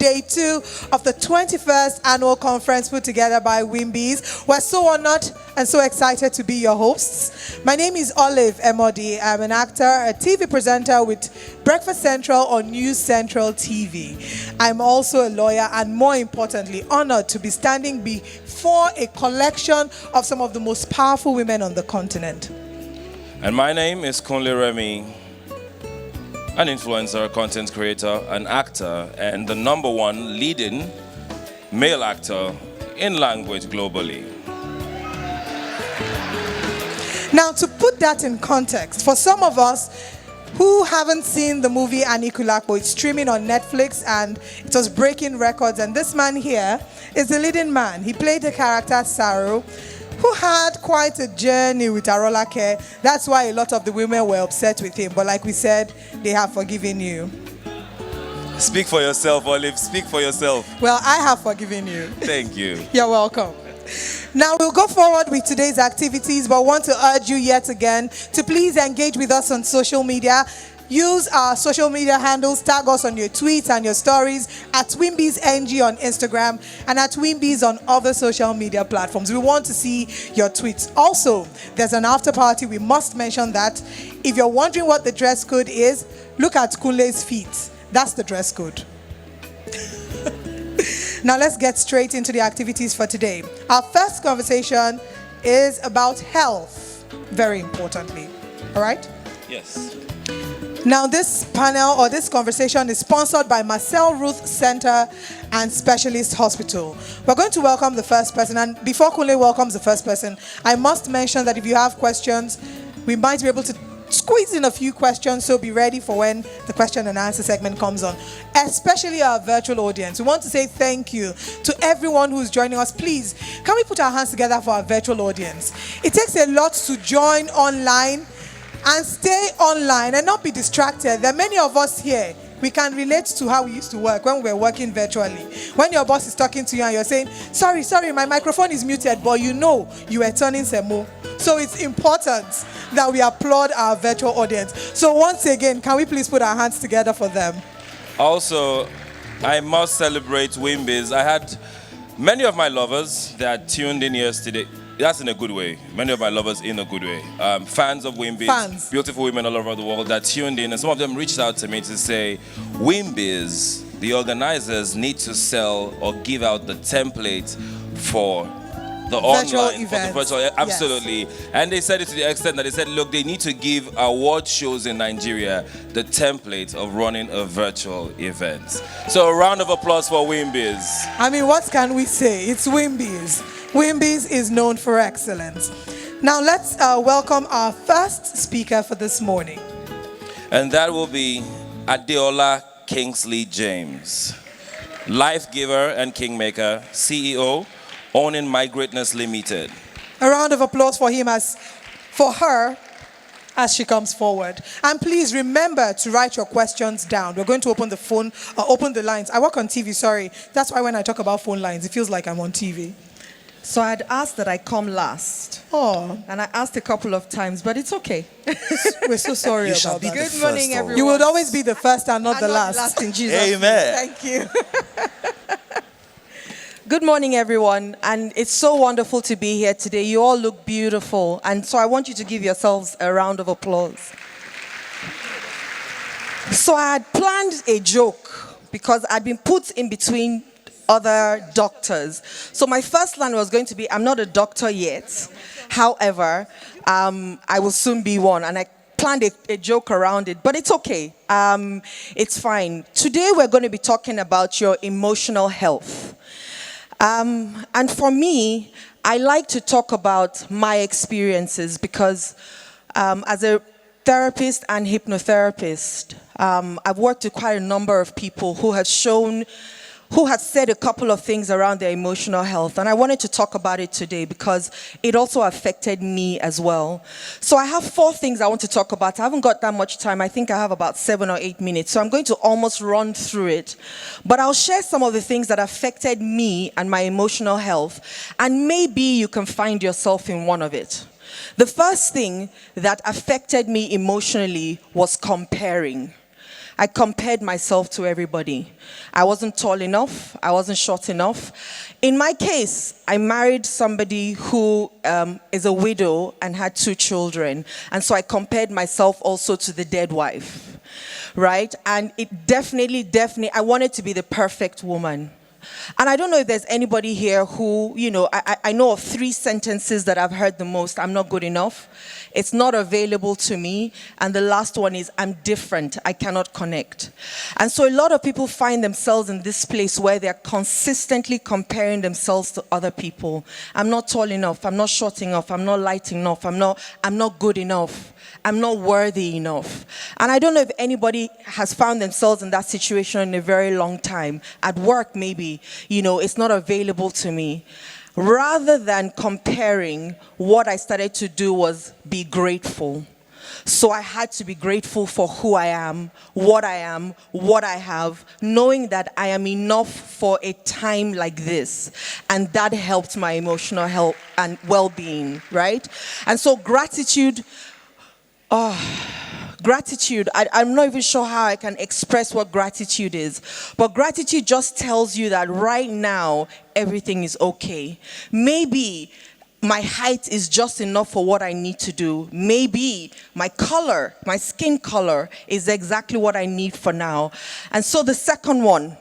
day 2 of the 21st annual conference put together by Wimbies. We're so honored and so excited to be your hosts. My name is Olive Emodi. I'm an actor, a TV presenter with Breakfast Central on News Central TV. I'm also a lawyer and, more importantly, honored to be standing before a collection of some of the most powerful women on the continent. And my name is Kunle Remy, an influencer, content creator, an actor, and the #1 leading male actor in language globally. Now, to put that in context, for some of us who haven't seen the movie Anikulapo, it's streaming on Netflix and it was breaking records, and this man here is the leading man. He played the character Saru, who had quite a journey with Arolake. That's why a lot of the women were upset with him. But like we said, they have forgiven you. Speak for yourself, Olive. Speak for yourself. Well, I have forgiven you. Thank you. You're welcome. Now, we'll go forward with today's activities, but want to urge you yet again to please engage with us on social media. Use our social media handles, tag us on your tweets and your stories at WimbiesNG on Instagram and at Wimbies on other social media platforms. We want to see your tweets. Also, there's an after party. We must mention that. If you're wondering what the dress code is, look at Kunle's feet. That's the dress code. Now let's get straight into the activities for today. Our first conversation is about health, very importantly. All right? Yes. Now, this panel or this conversation is sponsored by Marcel Ruth Center and Specialist Hospital. We're going to welcome the first person. And before Kunle welcomes the first person, I must mention that if you have questions, we might be able to squeeze in a few questions, so be ready for when the question and answer segment comes on, especially our virtual audience. We want to say thank you to everyone who's joining us. Please, can we put our hands together for our virtual audience? It takes a lot to join online and stay online and not be distracted. There are many of us here, we can relate to how we used to work when we were working virtually. When your boss is talking to you and you're saying, sorry, my microphone is muted, but you know you were turning Semo. So it's important that we applaud our virtual audience. So once again, can we please put our hands together for them? Also, I must celebrate Wimbies. I had many of my lovers that tuned in yesterday. That's in a good way. Many of my lovers in a good way. Fans of Wimbies, Fans. Beautiful women all over the world that tuned in, and some of them reached out to me to say, Wimbies, the organizers need to sell or give out the template for the Virtual online, events. for the virtual, absolutely. Yes. And they said it to the extent that they said, look, they need to give award shows in Nigeria the template of running a virtual event. So a round of applause for Wimbies. I mean, what can we say? It's Wimbies. Wimbies is known for excellence. Now let's welcome our first speaker for this morning. And that will be Adeola Kingsley James, life giver and kingmaker, CEO, owning My Greatness Limited. A round of applause for her as she comes forward. And please remember to write your questions down. We're going to open the lines. I work on TV, sorry. That's why when I talk about phone lines, it feels like I'm on TV. So I'd asked that I come last. Oh. And I asked a couple of times, but it's okay. We're so sorry about that. Good morning, everyone. You would always be the first and not the last. Last in Jesus' Amen. Thank you. Good morning, everyone. And it's so wonderful to be here today. You all look beautiful. And so I want you to give yourselves a round of applause. So I had planned a joke because I'd been put in between other doctors. So my first line was going to be, I'm not a doctor yet. However, I will soon be one. And I planned a joke around it, but it's okay. It's fine. Today we're going to be talking about your emotional health. And for me, I like to talk about my experiences because as a therapist and hypnotherapist, I've worked with quite a number of people who have said a couple of things around their emotional health. And I wanted to talk about it today because it also affected me as well. So I have 4 things I want to talk about. I haven't got that much time. I think I have about 7 or 8 minutes. So I'm going to almost run through it. But I'll share some of the things that affected me and my emotional health. And maybe you can find yourself in one of it. The first thing that affected me emotionally was comparing. I compared myself to everybody. I wasn't tall enough. I wasn't short enough. In my case, I married somebody who is a widow and had 2 children. And so I compared myself also to the dead wife, right? And it definitely, I wanted to be the perfect woman. And I don't know if there's anybody here who, I know of 3 sentences that I've heard the most. I'm not good enough. It's not available to me. And the last one is, I'm different. I cannot connect. And so a lot of people find themselves in this place where they're consistently comparing themselves to other people. I'm not tall enough. I'm not short enough. I'm not light enough. I'm not good enough. I'm not worthy enough. And I don't know if anybody has found themselves in that situation in a very long time. At work, maybe, it's not available to me. Rather than comparing, what I started to do was be grateful. So I had to be grateful for who I am, what I have, knowing that I am enough for a time like this. And that helped my emotional health and well-being, right? And so gratitude, I'm not even sure how I can express what gratitude is. But gratitude just tells you that right now, everything is okay. Maybe my height is just enough for what I need to do. Maybe my color, my skin color, is exactly what I need for now. And so the second one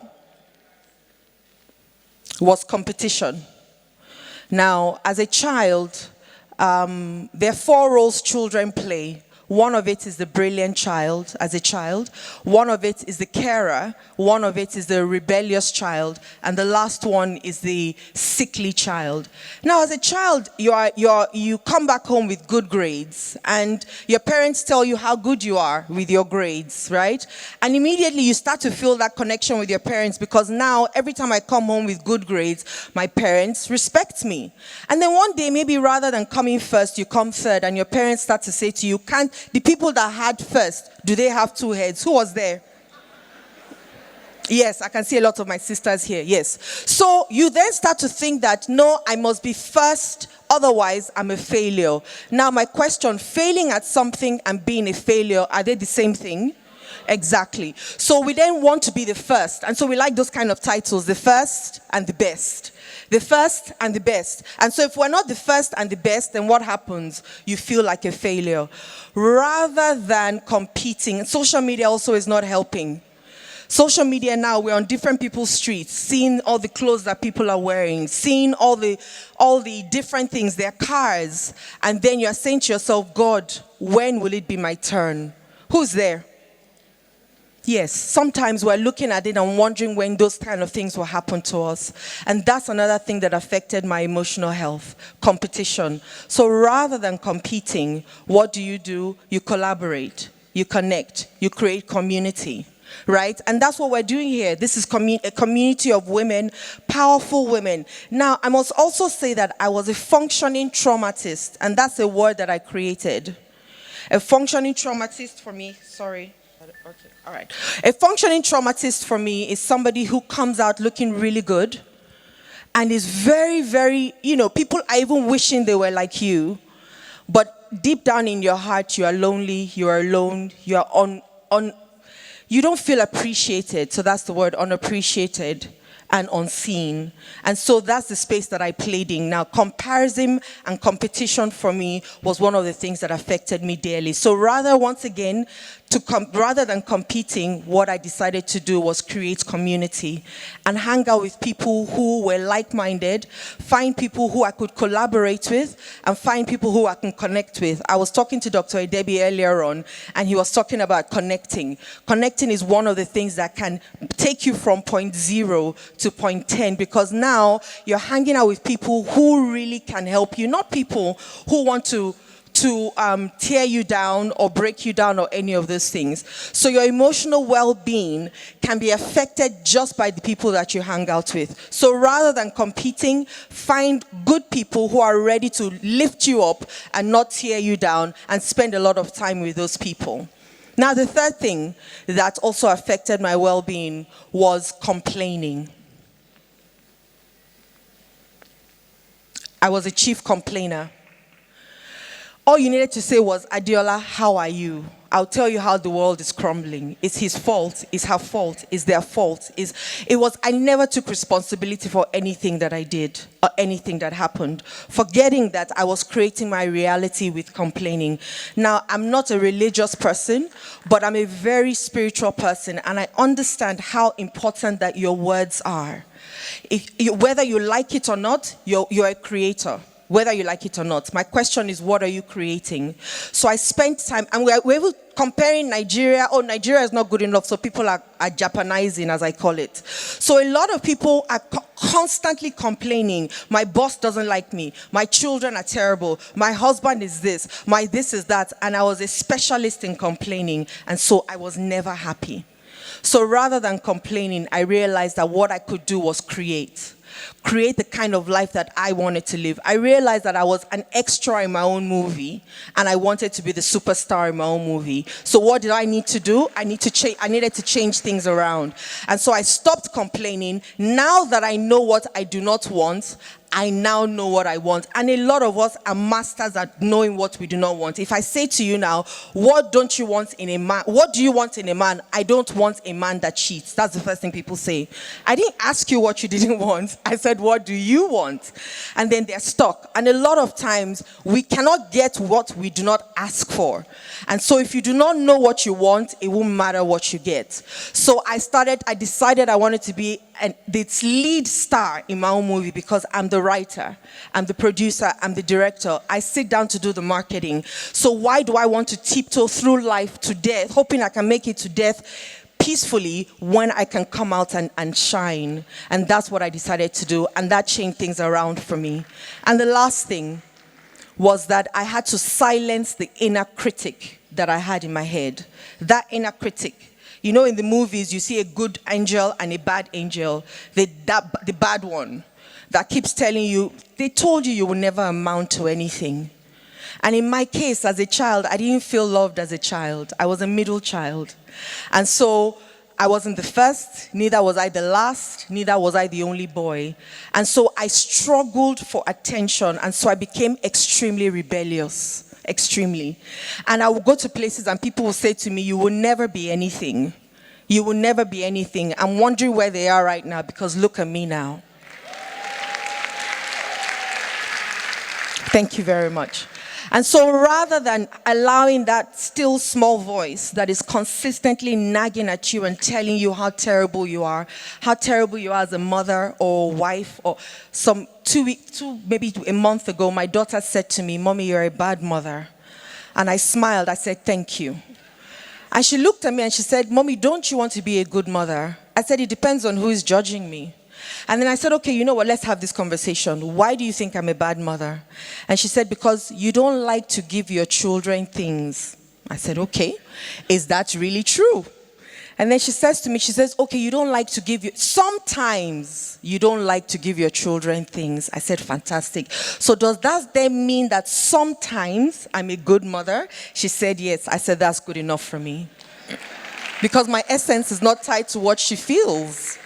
was competition. Now, as a child, there are 4 roles children play. One of it is the brilliant child as a child. One of it is the carer. One of it is the rebellious child. And the last one is the sickly child. Now, as a child, you come back home with good grades. And your parents tell you how good you are with your grades, right? And immediately you start to feel that connection with your parents, because now every time I come home with good grades, my parents respect me. And then one day, maybe rather than coming first, you come third, and your parents start to say to you, the people that had first, do they have 2 heads? Who was there? Yes, I can see a lot of my sisters here. Yes. So you then start to think that, no, I must be first, otherwise I'm a failure. Now my question, failing at something and being a failure, are they the same thing? Exactly. So we then want to be the first. And so we like those kind of titles, the first and the best. The first and the best. And so if we're not the first and the best, then what happens? You feel like a failure. Rather than competing, social media also is not helping. Social media now, we're on different people's streets, seeing all the clothes that people are wearing, seeing all the different things, their cars. And then you're saying to yourself, God, when will it be my turn? Who's there? Yes, sometimes we're looking at it and wondering when those kind of things will happen to us. And that's another thing that affected my emotional health, competition. So rather than competing, what do? You collaborate, you connect, you create community, right? And that's what we're doing here. This is a community of women, powerful women. Now, I must also say that I was a functioning traumatist, and that's a word that I created. A functioning traumatist for me, sorry. Okay, all right. A functioning traumatist for me is somebody who comes out looking really good and is very, very, people are even wishing they were like you, but deep down in your heart, you are lonely, you are alone, you are you don't feel appreciated. So that's the word, unappreciated and unseen. And so that's the space that I played in. Now, comparison and competition for me was one of the things that affected me daily. So rather than competing, what I decided to do was create community and hang out with people who were like-minded, find people who I could collaborate with, and find people who I can connect with. I was talking to Dr. Idebi earlier on, and he was talking about connecting. Connecting is one of the things that can take you from point 0 to point 10, because now you're hanging out with people who really can help you, not people who want to tear you down or break you down or any of those things. So your emotional well-being can be affected just by the people that you hang out with. So rather than competing, find good people who are ready to lift you up and not tear you down, and spend a lot of time with those people. Now, the third thing that also affected my well-being was complaining. I was a chief complainer. All you needed to say was, Adiola, how are you? I'll tell you how the world is crumbling. It's his fault, it's her fault, it's their fault. I never took responsibility for anything that I did or anything that happened, forgetting that I was creating my reality with complaining. Now, I'm not a religious person, but I'm a very spiritual person, and I understand how important that your words are. Whether you like it or not, you're a creator. Whether you like it or not. My question is, what are you creating? So I spent time, and we're comparing Nigeria. Oh, Nigeria is not good enough, so people are Japanizing, as I call it. So a lot of people are constantly complaining. My boss doesn't like me. My children are terrible. My husband is this. My this is that. And I was a specialist in complaining, and so I was never happy. So rather than complaining, I realized that what I could do was create the kind of life that I wanted to live. I realized that I was an extra in my own movie, and I wanted to be the superstar in my own movie. So what did I need to do? I needed to change things around. And so I stopped complaining. Now that I know what I do not want, I now know what I want. And a lot of us are masters at knowing what we do not want. If I say to you now, what don't you want in a man? What do you want in a man? I don't want a man that cheats. That's the first thing people say. I didn't ask you what you didn't want. I said, what do you want? And then they're stuck. And a lot of times, we cannot get what we do not ask for. And so if you do not know what you want, it won't matter what you get. So I decided I wanted to be the lead star in my own movie because I'm the writer, I'm the producer, I'm the director. I sit down to do the marketing. So why do I want to tiptoe through life to death, hoping I can make it to death peacefully when I can come out and shine? And that's what I decided to do, and that changed things around for me. And the last thing was that I had to silence the inner critic that I had in my head. That inner critic. You know, in the movies, you see a good angel and a bad angel. The bad one that keeps telling you, they told you will never amount to anything. And in my case, as a child, I didn't feel loved as a child. I was a middle child. And so I wasn't the first, neither was I the last, neither was I the only boy. And so I struggled for attention, and so I became extremely rebellious. Extremely. And I would go to places and people will say to me, you will never be anything. You will never be anything. I'm wondering where they are right now because look at me now. Thank you very much. And so rather than allowing that still small voice that is consistently nagging at you and telling you how terrible you are as a mother or wife, or maybe a month ago, my daughter said to me, Mommy, you're a bad mother. And I smiled, I said, thank you. And she looked at me and she said, Mommy, don't you want to be a good mother? I said, it depends on who is judging me. And then I said, okay, you know what, let's have this conversation. Why do you think I'm a bad mother? And she said, because you don't like to give your children things. I said, okay, is that really true? And then she says to me, she says, okay, you don't like to sometimes you don't like to give your children things. I said, fantastic. So does that then mean that sometimes I'm a good mother? She said, yes. I said, that's good enough for me. Because my essence is not tied to what she feels.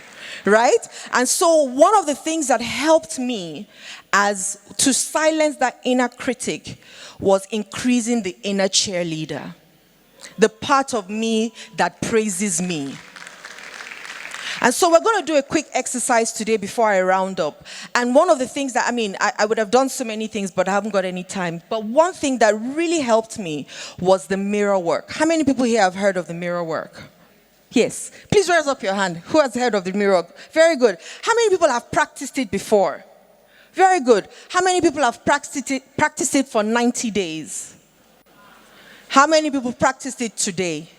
Right? And so one of the things that helped me to silence that inner critic was increasing the inner cheerleader. The part of me that praises me. And so we're going to do a quick exercise today before I round up. And one of the things that, I would have done so many things, but I haven't got any time. But one thing that really helped me was the mirror work. How many people here have heard of the mirror work? Yes. Please raise up your hand. Who has heard of the mirror? Very good. How many people have practiced it before? Very good. How many people have practiced it for 90 days? How many people practiced it today?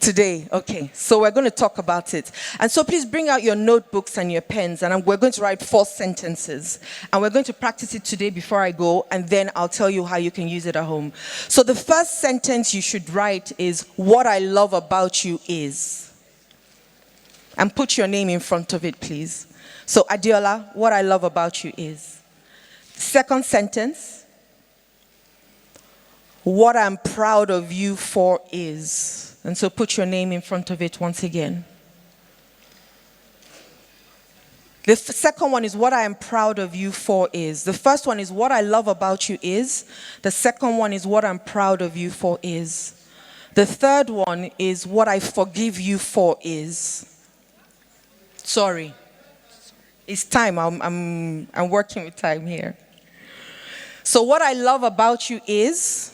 Today, okay. So we're going to talk about it. And so please bring out your notebooks and your pens, and we're going to write 4 sentences. And we're going to practice it today before I go, and then I'll tell you how you can use it at home. So the first sentence you should write is, what I love about you is. And put your name in front of it, please. So Adiola, what I love about you is. Second sentence, what I'm proud of you for is. And so put your name in front of it once again. The second one is what I am proud of you for is. The first one is what I love about you is. The second one is what I'm proud of you for is. The third one is what I forgive you for is. Sorry. It's time. I'm working with time here. So what I love about you is,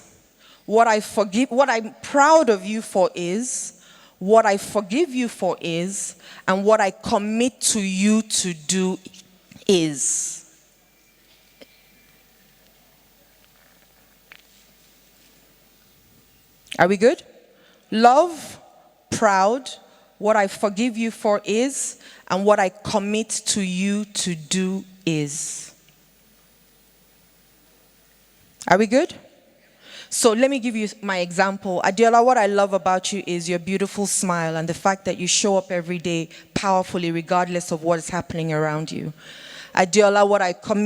what I'm proud of you for is, what I forgive you for is, and what I commit to you to do is. Are we good? Love, proud, what I forgive you for is, and what I commit to you to do is. Are we good? So let me give you my example. Adiola, what I love about you is your beautiful smile and the fact that you show up every day powerfully regardless of what is happening around you. Adiola,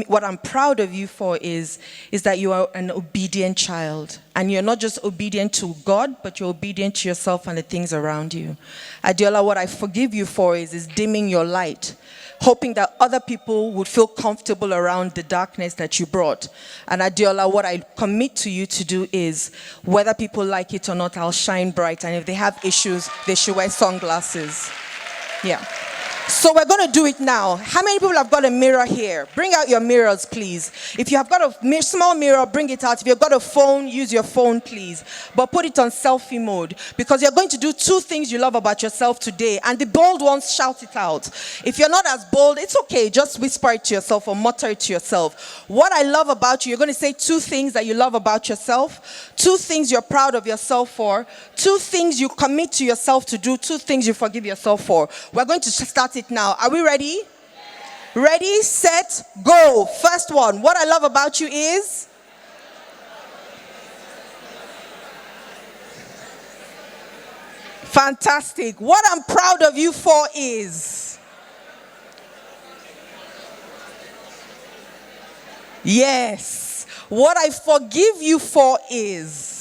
what I'm proud of you for is that you are an obedient child. And you're not just obedient to God, but you're obedient to yourself and the things around you. Adiola, what I forgive you for is dimming your light, hoping that other people would feel comfortable around the darkness that you brought. And Adiola, what I commit to you to do is, whether people like it or not, I'll shine bright. And if they have issues, they should wear sunglasses. Yeah. So we're going to do it now. How many people have got a mirror here? Bring out your mirrors, please. If you have got a small mirror, bring it out. If you've got a phone, use your phone, please. But put it on selfie mode, because you're going to do 2 things you love about yourself today. And the bold ones, shout it out. If you're not as bold, it's okay. Just whisper it to yourself or mutter it to yourself. What I love about you, you're going to say 2 things that you love about yourself, 2 things you're proud of yourself for, 2 things you commit to yourself to do, 2 things you forgive yourself for. We're going to start it now. Are we ready? Yes. Ready, set, go. First one. What I love about you is? Fantastic. What I'm proud of you for is? Yes. What I forgive you for is?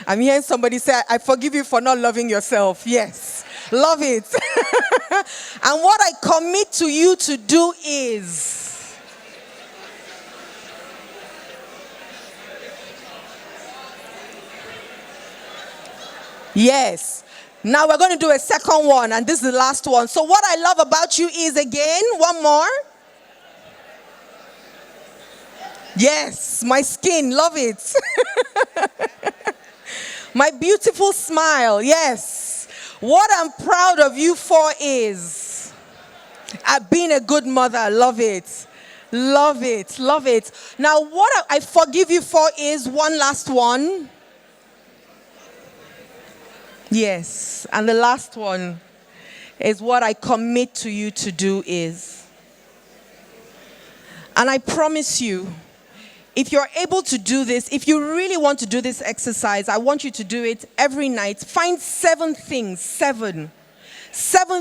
I'm hearing somebody say, I forgive you for not loving yourself. Yes, love it. And what I commit to you to do is. Yes. Now we're going to do a second one, and this is the last one. So what I love about you is, again, one more. Yes, my skin, love it. My beautiful smile, yes. What I'm proud of you for is being a good mother. Love it. Love it. Love it. Now, what I forgive you for is one last one. Yes. And the last one is what I commit to you to do is. And I promise you, if you're able to do this, if you really want to do this exercise, I want you to do it every night. Find 7 things, 7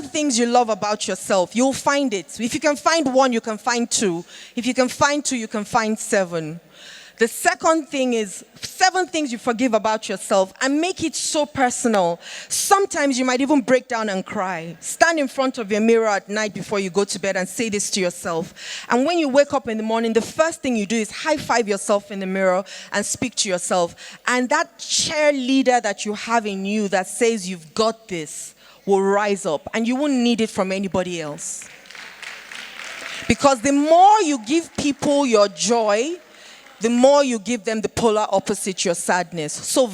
things you love about yourself. You'll find it. If you can find 1, you can find 2. If you can find 2, you can find 7. The second thing is 7 things you forgive about yourself, and make it so personal. Sometimes you might even break down and cry. Stand in front of your mirror at night before you go to bed and say this to yourself. And when you wake up in the morning, the first thing you do is high five yourself in the mirror and speak to yourself. And that cheerleader that you have in you that says you've got this will rise up, and you won't need it from anybody else. Because the more you give people your joy, the more you give them the polar opposite, your sadness. So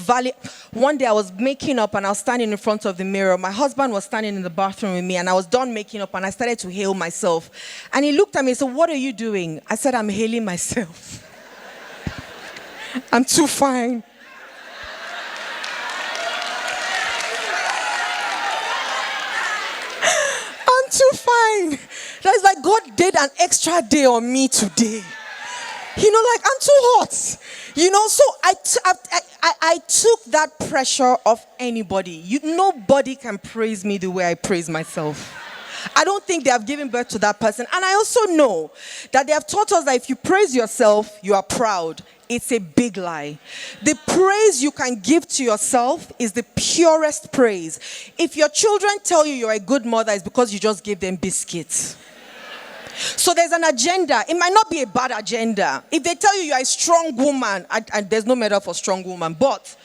one day I was making up and I was standing in front of the mirror. My husband was standing in the bathroom with me, and I was done making up and I started to hail myself. And he looked at me and said, "What are you doing?" I said, "I'm hailing myself. I'm too fine." I'm too fine. That's like God did an extra day on me today. Like, I'm too hot. So I took that pressure off anybody. Nobody can praise me the way I praise myself. I don't think they have given birth to that person. And I also know that they have taught us that if you praise yourself, you are proud. It's a big lie. The praise you can give to yourself is the purest praise. If your children tell you you're a good mother, it's because you just gave them biscuits. So there's an agenda. It might not be a bad agenda. If they tell you you're a strong woman, and there's no medal for strong woman, but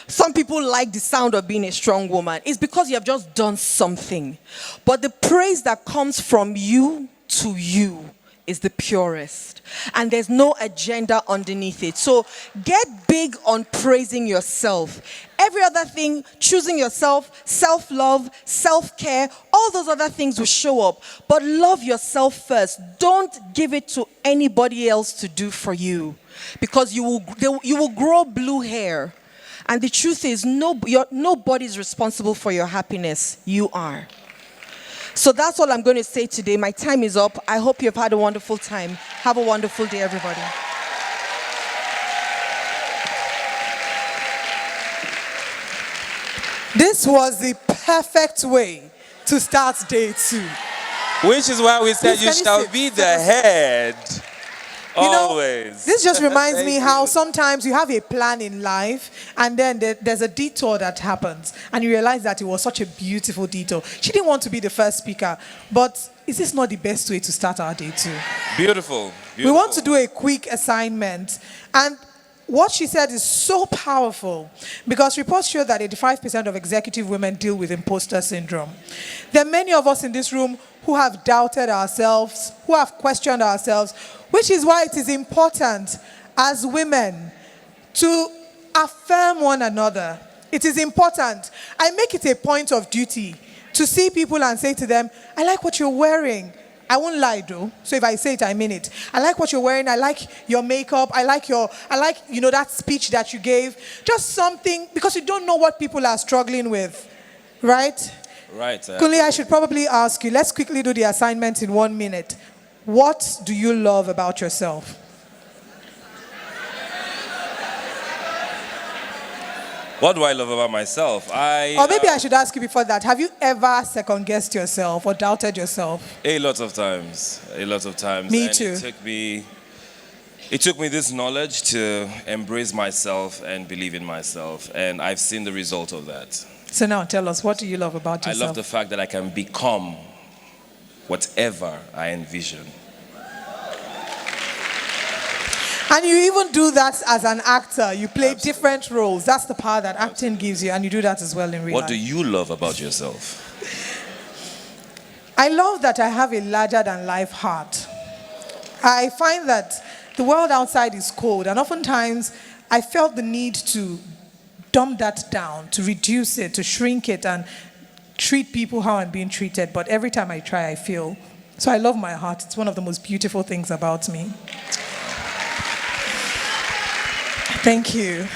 some people like the sound of being a strong woman. It's because you have just done something. But the praise that comes from you to you is the purest. And there's no agenda underneath it. So get big on praising yourself. Every other thing, choosing yourself, self-love, self-care, all those other things will show up. But love yourself first. Don't give it to anybody else to do for you. Because you will grow blue hair. And the truth is, nobody's responsible for your happiness. You are. So that's all I'm going to say today. My time is up. I hope you've had a wonderful time. Have a wonderful day, everybody. This was the perfect way to start day 2. Which is why we said Please, you can you shall sit? be the head. You know, Always. this just reminds me Thank how you. sometimes you have a plan in life and then there's a detour that happens and you realize that it was such a beautiful detour. She didn't want to be the first speaker, but is this not the best way to start our day 2? Beautiful. We want to do a quick assignment, and what she said is so powerful because reports show that 85% of executive women deal with imposter syndrome. There are many of us in this room who have doubted ourselves, who have questioned ourselves, which is why it is important as women to affirm one another. It is important. I make it a point of duty to see people and say to them, I like what you're wearing. I won't lie though. So if I say it, I mean it. I like what you're wearing. I like your makeup. I like that speech that you gave. Just something, because you don't know what people are struggling with. Right? Right. Kunle, I should probably ask you, let's quickly do the assignment in 1 minute. What do you love about yourself? What do I love about myself? Or maybe I should ask you before that, have you ever second-guessed yourself or doubted yourself? A lot of times. A lot of times. Me And too. It took me this knowledge to embrace myself and believe in myself. And I've seen the result of that. So now tell us, what do you love about I yourself? love the fact that I can become whatever I envision. And you even do that as an actor. You play different roles. That's the power that acting gives you, and you do that as well in real What life. do you love about yourself? I love that I have a larger-than-life heart. I find that the world outside is cold, and oftentimes I felt the need to dumb that down, to reduce it, to shrink it, and treat people how I'm being treated. But every time I try, I feel. So I love my heart. It's one of the most beautiful things about me. Thank you.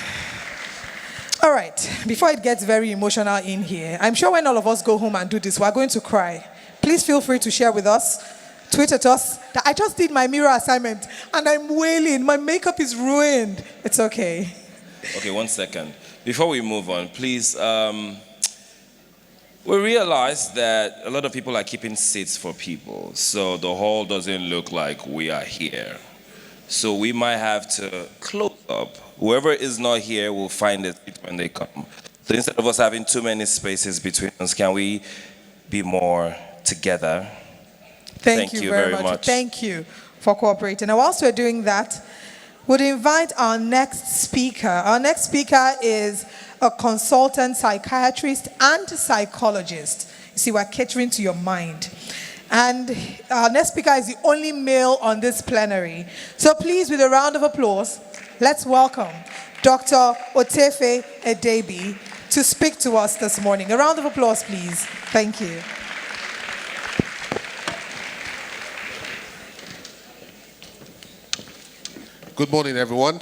All right, before it gets very emotional in here, I'm sure when all of us go home and do this, we're going to cry. Please feel free to share with us, tweet at us, that I just did my mirror assignment and I'm wailing, my makeup is ruined. It's okay. Okay, 1 second. Before we move on, please, we realize that a lot of people are keeping seats for people, so the hall doesn't look like we are here. So we might have to close up. Whoever is not here will find it when they come. So instead of us having too many spaces between us, can we be more together? Thank you very much. Thank you for cooperating. Now, whilst we're doing that, we'll invite our next speaker. Our next speaker is a consultant psychiatrist and psychologist. You see, we're catering to your mind. And our next speaker is the only male on this plenary. So please, with a round of applause, let's welcome Dr. Otefe Edebi to speak to us this morning. A round of applause, please. Thank you. Good morning, everyone.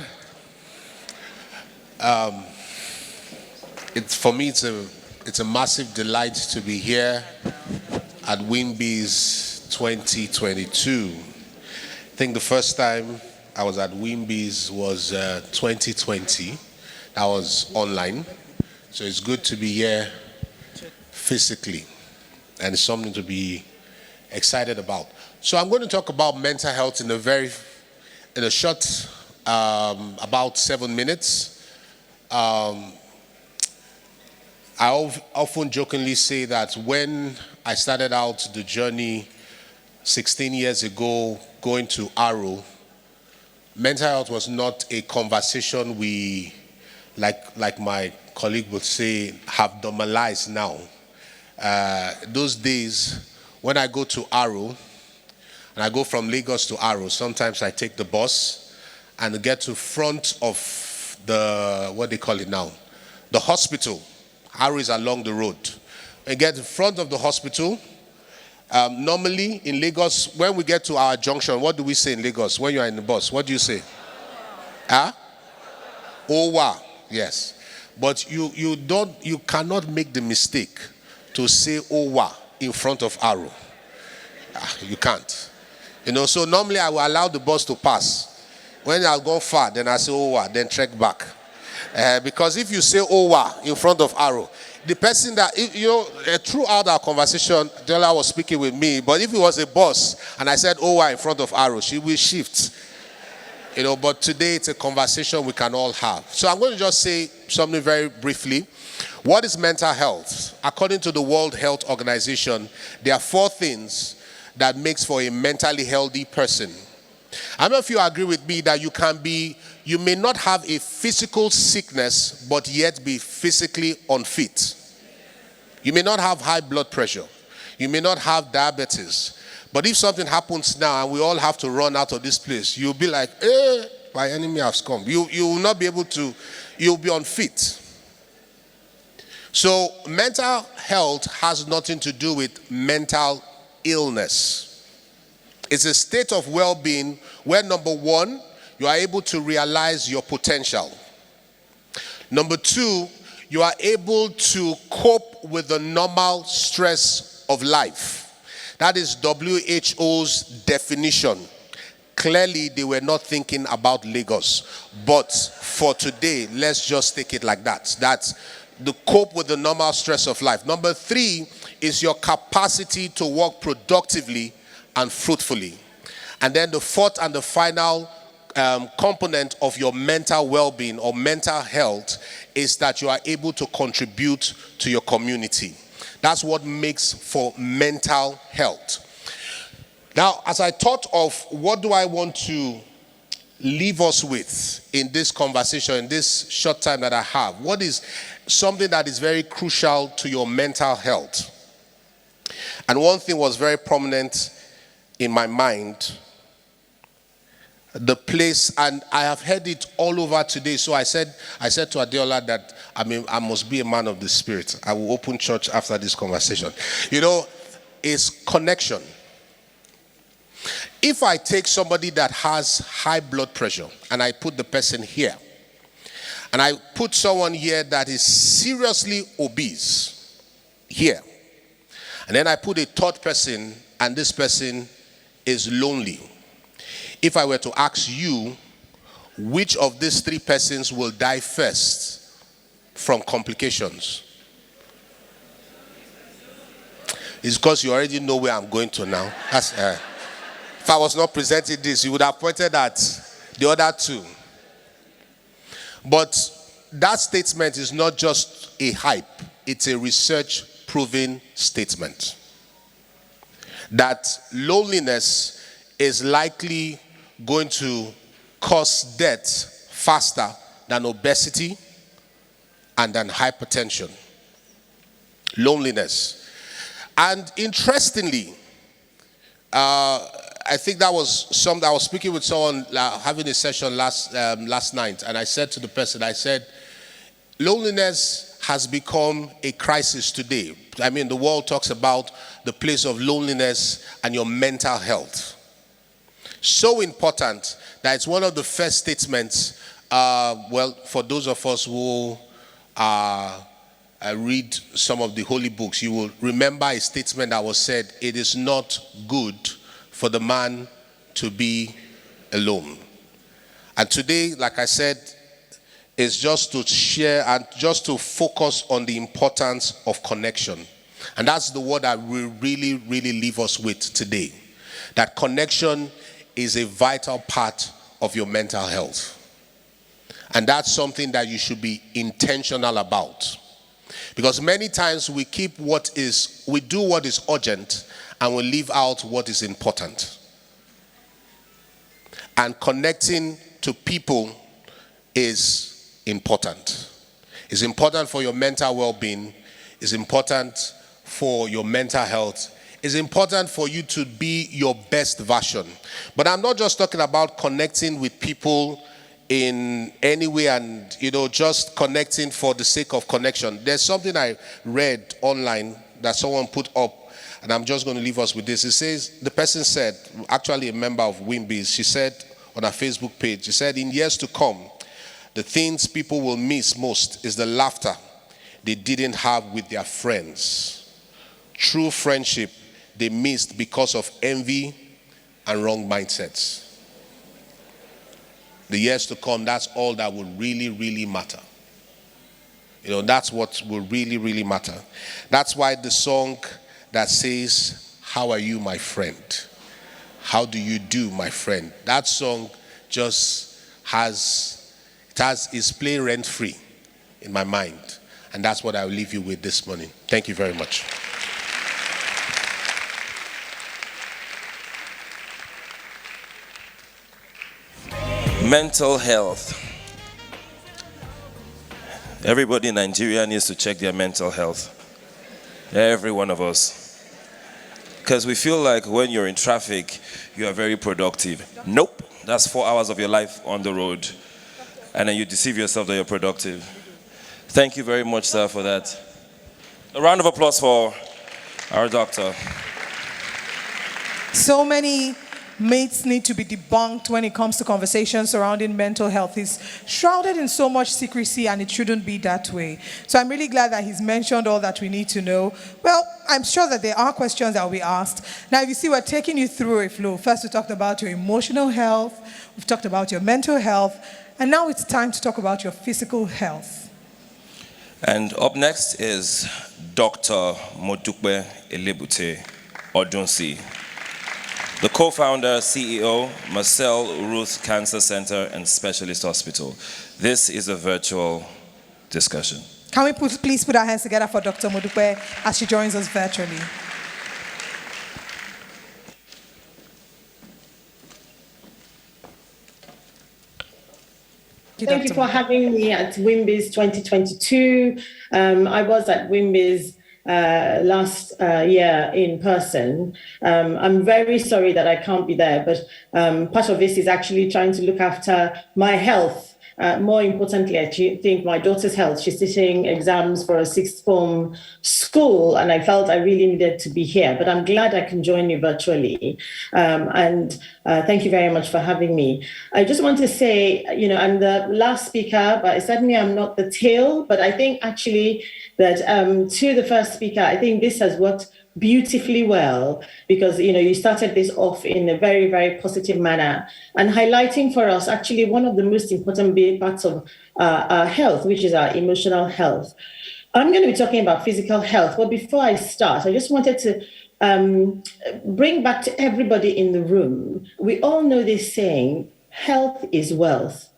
For me, it's a massive delight to be here at Wimbi's 2022. I think the first time I was at Wimbi's was 2020. I was online. So it's good to be here physically, and it's something to be excited about. So I'm going to talk about mental health in a short, about 7 minutes. I often jokingly say that when I started out the journey 16 years ago, going to Aro, mental health was not a conversation we, like my colleague would say, have normalized now. Those days, when I go to Aro, and I go from Lagos to Aro, sometimes I take the bus and get to front of the, what they call it now, the hospital. Aro is along the road. And get in front of the hospital. Normally in Lagos, when we get to our junction, what do we say in Lagos when you are in the bus? What do you say? Huh? Owa, yes. But you cannot make the mistake to say Owa in front of Aro. You can't. So normally I will allow the bus to pass. When I go far, then I say Owa, then trek back. Because if you say Owa in front of Aro, the person that, throughout our conversation, Della was speaking with me, but if it was a boss and I said Owa in front of Aro, she will shift. But today it's a conversation we can all have. So I'm going to just say something very briefly. What is mental health? According to the World Health Organization, there are 4 things that makes for a mentally healthy person. How many of you agree with me that you may not have a physical sickness, but yet be physically unfit? You may not have high blood pressure. You may not have diabetes. But if something happens now and we all have to run out of this place, you'll be like, my enemy has come. You will not be able to, you'll be unfit. So mental health has nothing to do with mental illness. It's a state of well-being where, number 1, you are able to realize your potential. Number 2, you are able to cope with the normal stress of life. That is WHO's definition. Clearly, they were not thinking about Lagos. But for today, let's just take it like that. That's the cope with the normal stress of life. Number 3 is your capacity to work productively and fruitfully. And then the 4th and the final component of your mental well-being or mental health is that you are able to contribute to your community. That's what makes for mental health. Now, as I thought of what do I want to leave us with in this conversation, in this short time that I have, what is something that is very crucial to your mental health? And one thing was very prominent in my mind, the place, and I have heard it all over today. So I said to Adeola that I must be a man of the Spirit. I will open church after this conversation. Is connection. If I take somebody that has high blood pressure and I put the person here, and I put someone here that is seriously obese here, and then I put a third person and this person is lonely. If I were to ask you, which of these 3 persons will die first from complications? It's because you already know where I'm going to now. If I was not presenting this, you would have pointed at the other 2. But that statement is not just a hype. It's a research-proven statement. That loneliness is likely going to cause death faster than obesity and than hypertension. Loneliness. And interestingly, I think that was something. I was speaking with someone having a session last night, and I said to the person, I said, loneliness has become a crisis today. I mean, the world talks about the place of loneliness and your mental health. So important that it's one of the first statements, for those of us who read some of the holy books, you will remember a statement that was said, it is not good for the man to be alone. And today, like I said, is just to share and just to focus on the importance of connection. And that's the word I will really, really leave us with today. That connection is a vital part of your mental health. And that's something that you should be intentional about. Because many times we do what is urgent and we leave out what is important. And connecting to people is important. It's important for your mental well-being. It's important for your mental health. It's important for you to be your best version. But I'm not just talking about connecting with people in any way and, just connecting for the sake of connection. There's something I read online that someone put up, and I'm just going to leave us with this. It says, the person said, actually a member of Wimbies, she said on her Facebook page, she said, in years to come, the things people will miss most is the laughter they didn't have with their friends. True friendship they missed because of envy and wrong mindsets. The years to come, that's all that will really, really matter. That's what will really, really matter. That's why the song that says, how are you, my friend? How do you do, my friend? That song just is playing rent-free in my mind. And that's what I'll leave you with this morning. Thank you very much. Mental health. Everybody in Nigeria needs to check their mental health. Every one of us. Because we feel like when you're in traffic, you are very productive. Nope. That's 4 hours of your life on the road. And then you deceive yourself that you're productive. Thank you very much, sir, for that. A round of applause for our doctor. So many myths need to be debunked when it comes to conversations surrounding mental health. It's shrouded in so much secrecy, and it shouldn't be that way. So I'm really glad that he's mentioned all that we need to know. Well, I'm sure that there are questions that will be asked. Now, if you see, we're taking you through a flow. First, we talked about your emotional health. We've talked about your mental health. And now it's time to talk about your physical health. And up next is Dr. Modukbe Elebute Odunsi, the co-founder, CEO, Marcel Ruth Cancer Center and Specialist Hospital. This is a virtual discussion. Can we please put our hands together for Dr. Modukbe as she joins us virtually? Thank you for having me at Wimbies 2022. I was at Wimbies last year in person. I'm very sorry that I can't be there, but part of this is actually trying to look after my health. More importantly, I think my daughter's health. She's sitting exams for a sixth form school, and I felt I really needed to be here. But I'm glad I can join you virtually. And thank you very much for having me. I just want to say, I'm the last speaker, but certainly I'm not the tail. But I think actually that to the first speaker, I think this has worked beautifully well, because you started this off in a very, very positive manner and highlighting for us actually one of the most important parts of our health, which is our emotional health. I'm going to be talking about physical health, but before I start, I just wanted to bring back to everybody in the room. We all know this saying, health is wealth,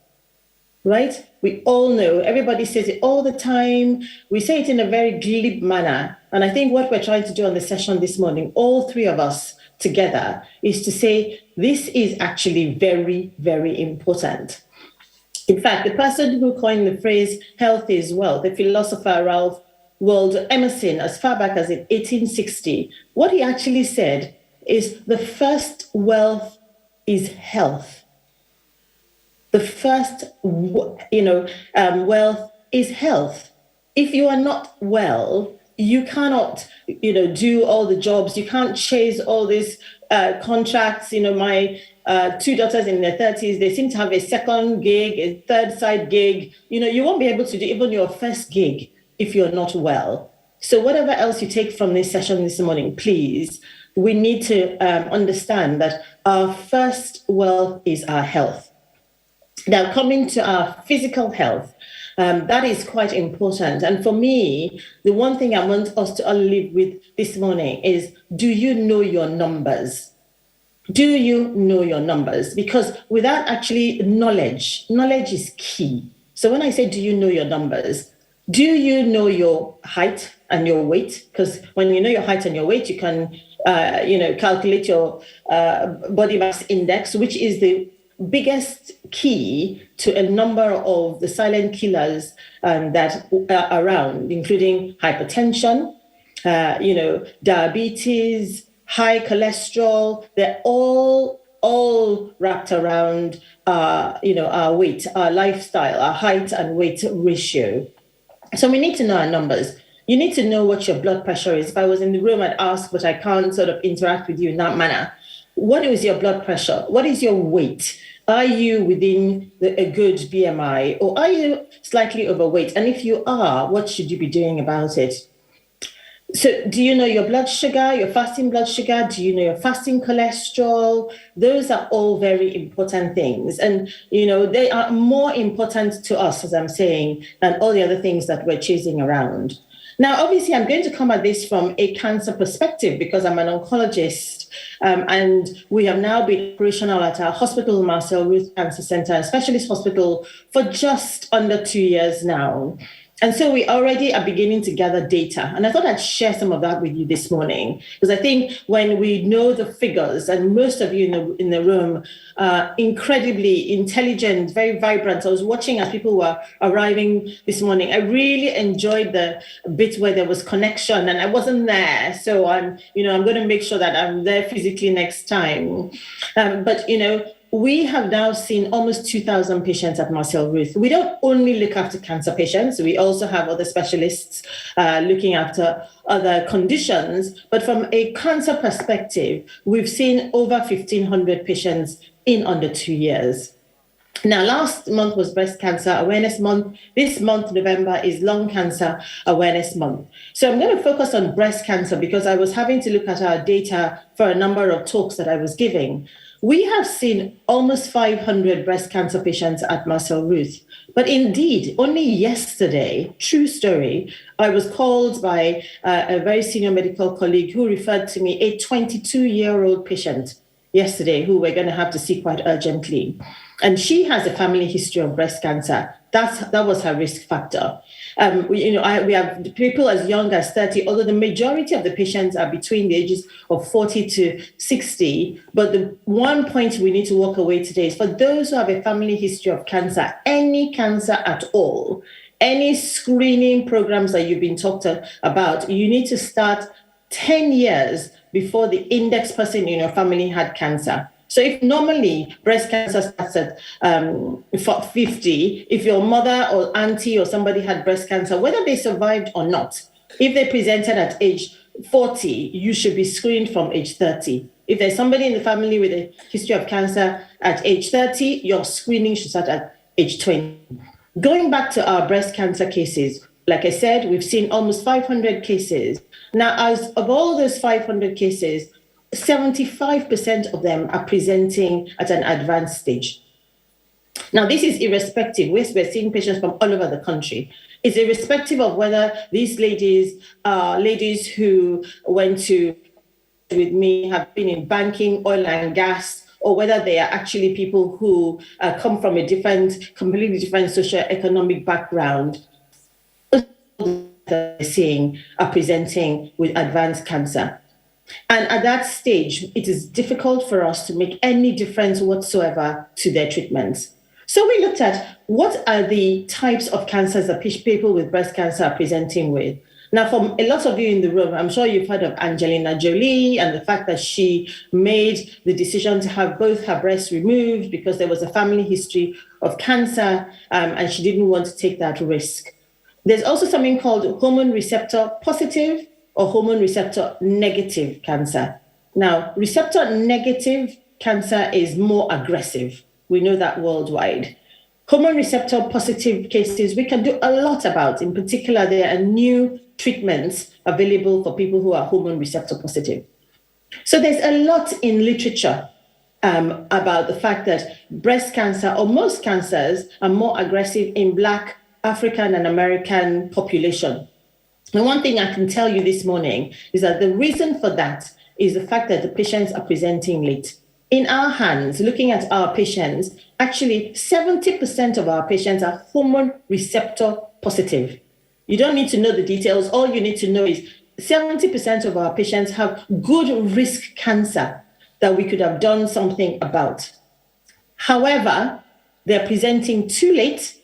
right? We all know, everybody says it all the time. We say it in a very glib manner. And I think what we're trying to do on the session this morning, all three of us together, is to say this is actually very, very important. In fact, the person who coined the phrase health is wealth, the philosopher Ralph Waldo Emerson, as far back as in 1860, what he actually said is the first wealth is health. The first, wealth is health. If you are not well, you cannot, do all the jobs. You can't chase all these contracts. My two daughters in their 30s, they seem to have a second gig, a third side gig. You won't be able to do even your first gig if you're not well. So whatever else you take from this session this morning, please, we need to understand that our first wealth is our health. Now, coming to our physical health, that is quite important. And for me, the one thing I want us to all leave with this morning is, do you know your numbers? Do you know your numbers? Because without actually knowledge is key. So when I say, do you know your numbers? Do you know your height and your weight? Because when you know your height and your weight, you can, calculate your body mass index, which is the biggest key to a number of the silent killers that are around, including hypertension, diabetes, high cholesterol. They're all wrapped around, our weight, our lifestyle, our height and weight ratio. So we need to know our numbers. You need to know what your blood pressure is. If I was in the room, I'd ask, but I can't sort of interact with you in that manner. What is your blood pressure? What is your weight? Are you within a good BMI, or are you slightly overweight? And if you are, what should you be doing about it? So do you know your blood sugar, your fasting blood sugar? Do you know your fasting cholesterol? Those are all very important things. And, they are more important to us, as I'm saying, than all the other things that we're chasing around. Now, obviously, I'm going to come at this from a cancer perspective because I'm an oncologist, and we have now been operational at our hospital, Marcel Ruth Cancer Center, and Specialist Hospital, for just under 2 years now. And so we already are beginning to gather data. And I thought I'd share some of that with you this morning, because I think when we know the figures, and most of you in the room are incredibly intelligent, very vibrant. I was watching as people were arriving this morning. I really enjoyed the bit where there was connection, and I wasn't there. So I'm going to make sure that I'm there physically next time. But we have now seen almost 2,000 patients at Marcel Ruth. We don't only look after cancer patients. We also have other specialists looking after other conditions. But from a cancer perspective, we've seen over 1,500 patients in under 2 years. Now, last month was Breast Cancer Awareness Month. This month, November, is Lung Cancer Awareness Month. So I'm going to focus on breast cancer because I was having to look at our data for a number of talks that I was giving. We have seen almost 500 breast cancer patients at Marcel Ruth. But indeed, only yesterday, true story, I was called by a very senior medical colleague who referred to me a 22-year-old patient yesterday who we're going to have to see quite urgently. And she has a family history of breast cancer. That was her risk factor. We have people as young as 30, although the majority of the patients are between the ages of 40 to 60. But the one point we need to walk away today is for those who have a family history of cancer, any cancer at all, any screening programs that you've been talked about, you need to start 10 years before the index person in your family had cancer. So if normally breast cancer starts at 50, if your mother or auntie or somebody had breast cancer, whether they survived or not, if they presented at age 40, you should be screened from age 30. If there's somebody in the family with a history of cancer at age 30, your screening should start at age 20. Going back to our breast cancer cases, like I said, we've seen almost 500 cases. Now, as of all those 500 cases, 75% of them are presenting at an advanced stage. Now, this is irrespective. We're seeing patients from all over the country. It's irrespective of whether these ladies are ladies who went to with me, have been in banking, oil and gas, or whether they are actually people who come from a completely different socioeconomic background. They're seeing are presenting with advanced cancer. And at that stage, it is difficult for us to make any difference whatsoever to their treatments. So we looked at what are the types of cancers that people with breast cancer are presenting with. Now, for a lot of you in the room, I'm sure you've heard of Angelina Jolie and the fact that she made the decision to have both her breasts removed because there was a family history of cancer and she didn't want to take that risk. There's also something called hormone receptor positive or hormone receptor negative cancer. Now, receptor negative cancer is more aggressive. We know that worldwide. Hormone receptor positive cases, we can do a lot about. In particular, there are new treatments available for people who are hormone receptor positive. So there's a lot in literature about the fact that breast cancer or most cancers are more aggressive in Black, African, and American population. And one thing I can tell you this morning is that the reason for that is the fact that the patients are presenting late. In our hands, looking at our patients, actually 70% of our patients are hormone receptor positive. You don't need to know the details. All you need to know is 70% of our patients have good risk cancer that we could have done something about. However, they're presenting too late.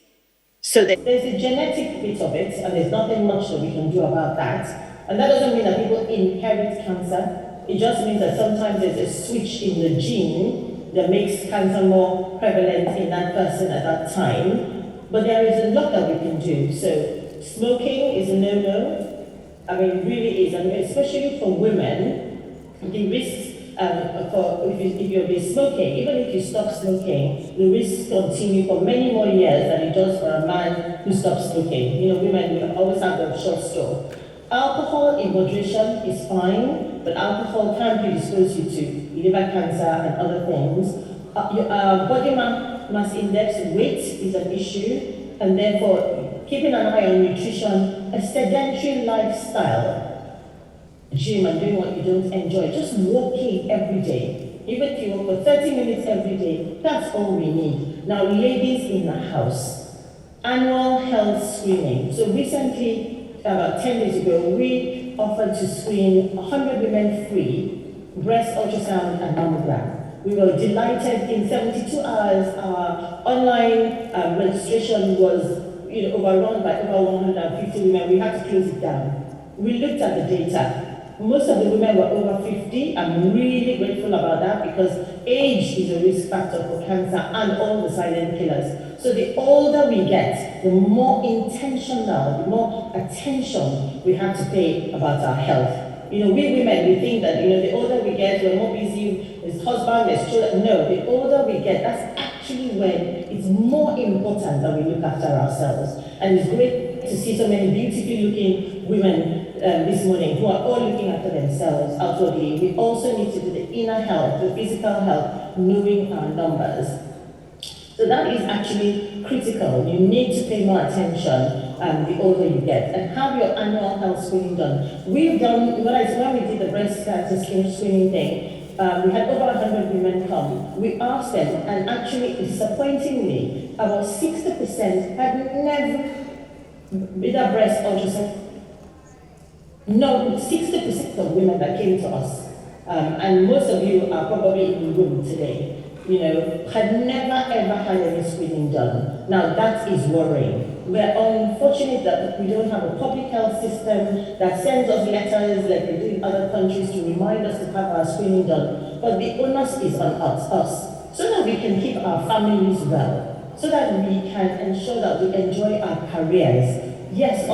So there's a genetic bit of it, and there's nothing much that we can do about that. And that doesn't mean that people inherit cancer. It just means that sometimes there's a switch in the gene that makes cancer more prevalent in that person at that time. But there is a lot that we can do. So smoking is a no-no. I mean, it really is. I mean, especially for women, the risks if you've been smoking, even if you stop smoking, the risks continue for many more years than it does for a man who stops smoking. You know, women we always have the short straw. Alcohol in moderation is fine, but alcohol can predispose you to liver cancer and other things. Your body mass index weight is an issue, and therefore keeping an eye on nutrition, a sedentary lifestyle, gym and doing what you don't enjoy, just walking every day. Even if you walk for 30 minutes every day, that's all we need. Now, ladies in the house, annual health screening. So recently, about 10 days ago, we offered to screen 100 women free, breast ultrasound and mammogram. We were delighted. In 72 hours, our online registration was overrun by over 150 women. We had to close it down. We looked at the data. Most of the women were over 50. I'm really grateful about that because age is a risk factor for cancer and all the silent killers. So the older we get, the more intentional, the more attention we have to pay about our health. You know, we women, we think that, the older we get, we're more busy, there's husband, there's children. No, the older we get, that's actually when it's more important that we look after ourselves. And it's great to see so many beautifully looking women this morning who are all looking after themselves outwardly. We also need to do the inner health, the physical health, knowing our numbers. So that is actually critical. You need to pay more attention the older you get and have your annual health screening done. We've done, when we did the breast cancer screening thing, we had over 100 women come. We asked them, and actually, disappointingly, about 60% had never did a breast ultrasound. No, 60% of women that came to us, and most of you are probably in the room today, had never ever had any screening done. Now that is worrying. We're unfortunate that we don't have a public health system that sends us letters like they do in other countries to remind us to have our screening done. But the onus is on us, so that we can keep our families well, so that we can ensure that we enjoy our careers. Yes,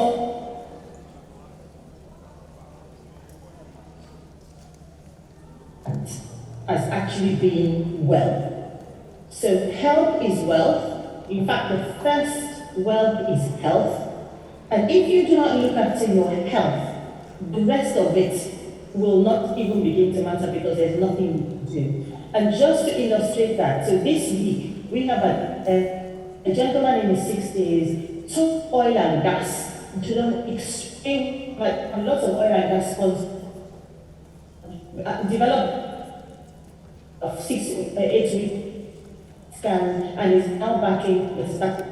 as actually being well. So health is wealth. In fact, the first wealth is health. And if you do not look after your health, the rest of it will not even begin to matter because there's nothing to do. And just to illustrate that, so this week we have a gentleman in his 60s took oil and gas to them extreme, like a lot of oil and gas funds developed a 8 week scan and is now backing the static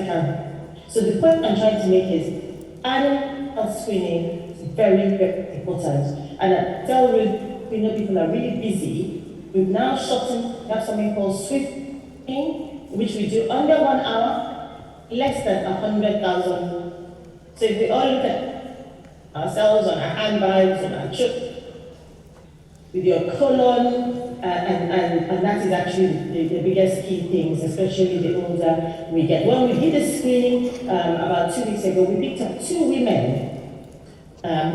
cancer. So the point I'm trying to make is annual health screening is very, very important. And at Tell Ruth, we know people are really busy. We've now shortened, we have something called Swift, which we do under 1 hour, less than 100,000. So if we all look at ourselves on our handbags, on our chip, with your colon, and that is actually the biggest key things, especially the older we get. When we did a screening about 2 weeks ago, we picked up 2 women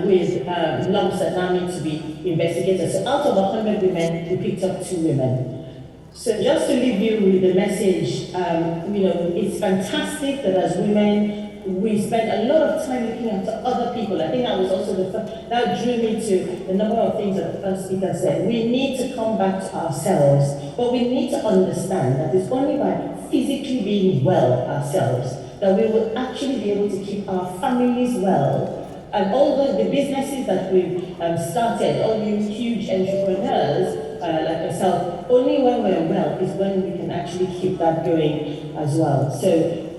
with lumps that now need to be investigated. So out of 100 women, we picked up 2 women. So just to leave you with the message, it's fantastic that as women, we spend a lot of time looking after other people. I think that was also that drew me to the number of things that the first speaker said. We need to come back to ourselves, but we need to understand that it's only by physically being well ourselves that we will actually be able to keep our families well. And all the businesses that we've started, all you huge entrepreneurs like myself, only when we're well is when we can actually keep that going as well. So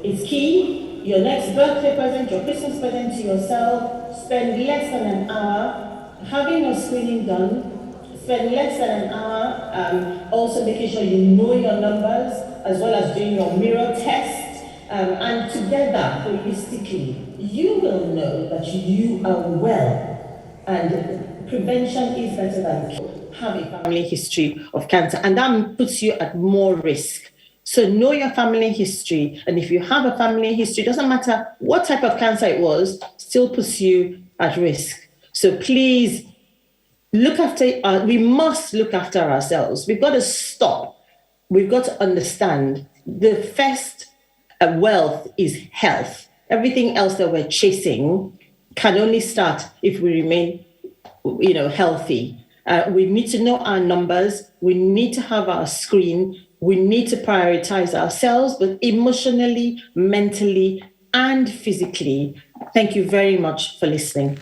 it's key. your next birthday present, your Christmas present to yourself, spend less than an hour having your screening done, spend less than an hour also making sure you know your numbers, as well as doing your mirror test, and together, holistically, you will know that you are well, and prevention is better than cure. Have a family history of cancer, and that puts you at more risk. So know your family history, and if you have a family history, doesn't matter what type of cancer it was, still puts you at risk. So please look after, we must look after ourselves. We've got to stop. We've got to understand the first wealth is health. Everything else that we're chasing can only start if we remain, healthy. We need to know our numbers. We need to have our screen. We need to prioritize ourselves, but emotionally, mentally, and physically. Thank you very much for listening.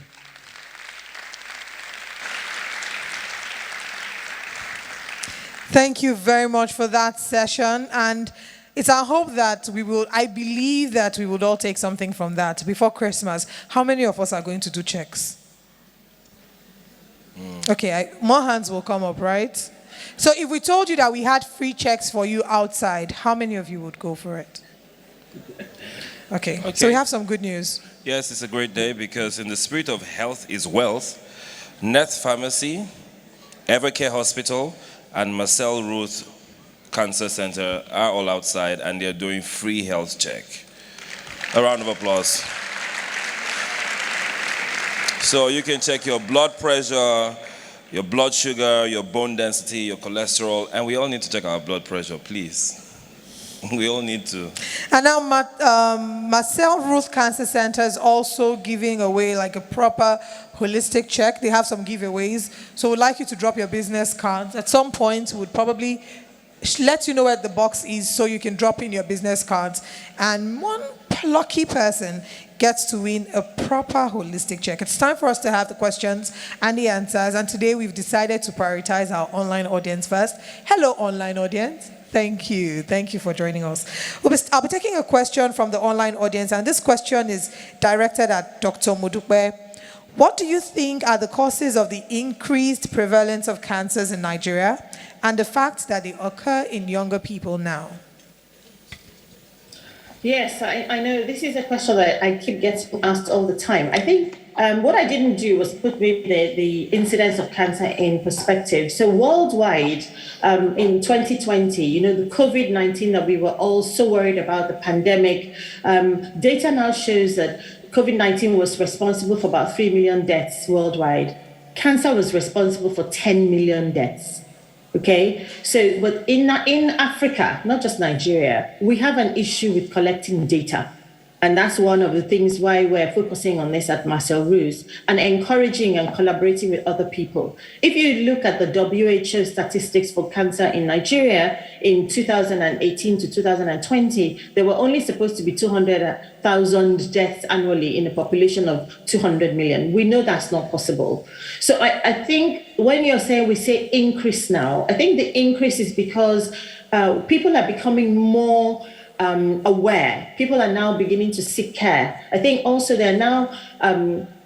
Thank you very much for that session. And it's our hope that I believe that we would all take something from that before Christmas. How many of us are going to do checks? Okay, more hands will come up, right? So if we told you that we had free checks for you outside, how many of you would go for it? Okay, so we have some good news. Yes, it's a great day because in the spirit of health is wealth, Neth Pharmacy, Evercare Hospital, and Marcel Ruth Cancer Center are all outside and they're doing free health check. A round of applause. So you can check your blood pressure, your blood sugar, your bone density, your cholesterol, and we all need to check our blood pressure, please. We all need to. And now Marcel Ruth Cancer Center is also giving away like a proper holistic check. They have some giveaways. So we'd like you to drop your business cards. At some point, we'd probably let you know where the box is so you can drop in your business cards. And one lucky person gets to win a proper holistic check. It's time for us to have the questions and the answers. And today we've decided to prioritize our online audience first. Hello, online audience. Thank you. Thank you for joining us. I'll be taking a question from the online audience, and this question is directed at Dr. Modupe. What do you think are the causes of the increased prevalence of cancers in Nigeria and the fact that they occur in younger people now? Yes, I know this is a question that I keep getting asked all the time. I think what I didn't do was put maybe the incidence of cancer in perspective. So worldwide, in 2020, the COVID-19 that we were all so worried about, the pandemic, data now shows that COVID-19 was responsible for about 3 million deaths worldwide. Cancer was responsible for 10 million deaths. Okay, so but in Africa, not just Nigeria, we have an issue with collecting data. And that's one of the things why we're focusing on this at Marcel Ruth and encouraging and collaborating with other people. If you look at the WHO statistics for cancer in Nigeria in 2018 to 2020, there were only supposed to be 200,000 deaths annually in a population of 200 million. We know that's not possible. So I think when you're saying we say increase now, I think the increase is because people are becoming more aware. People are now beginning to seek care. I think also there are now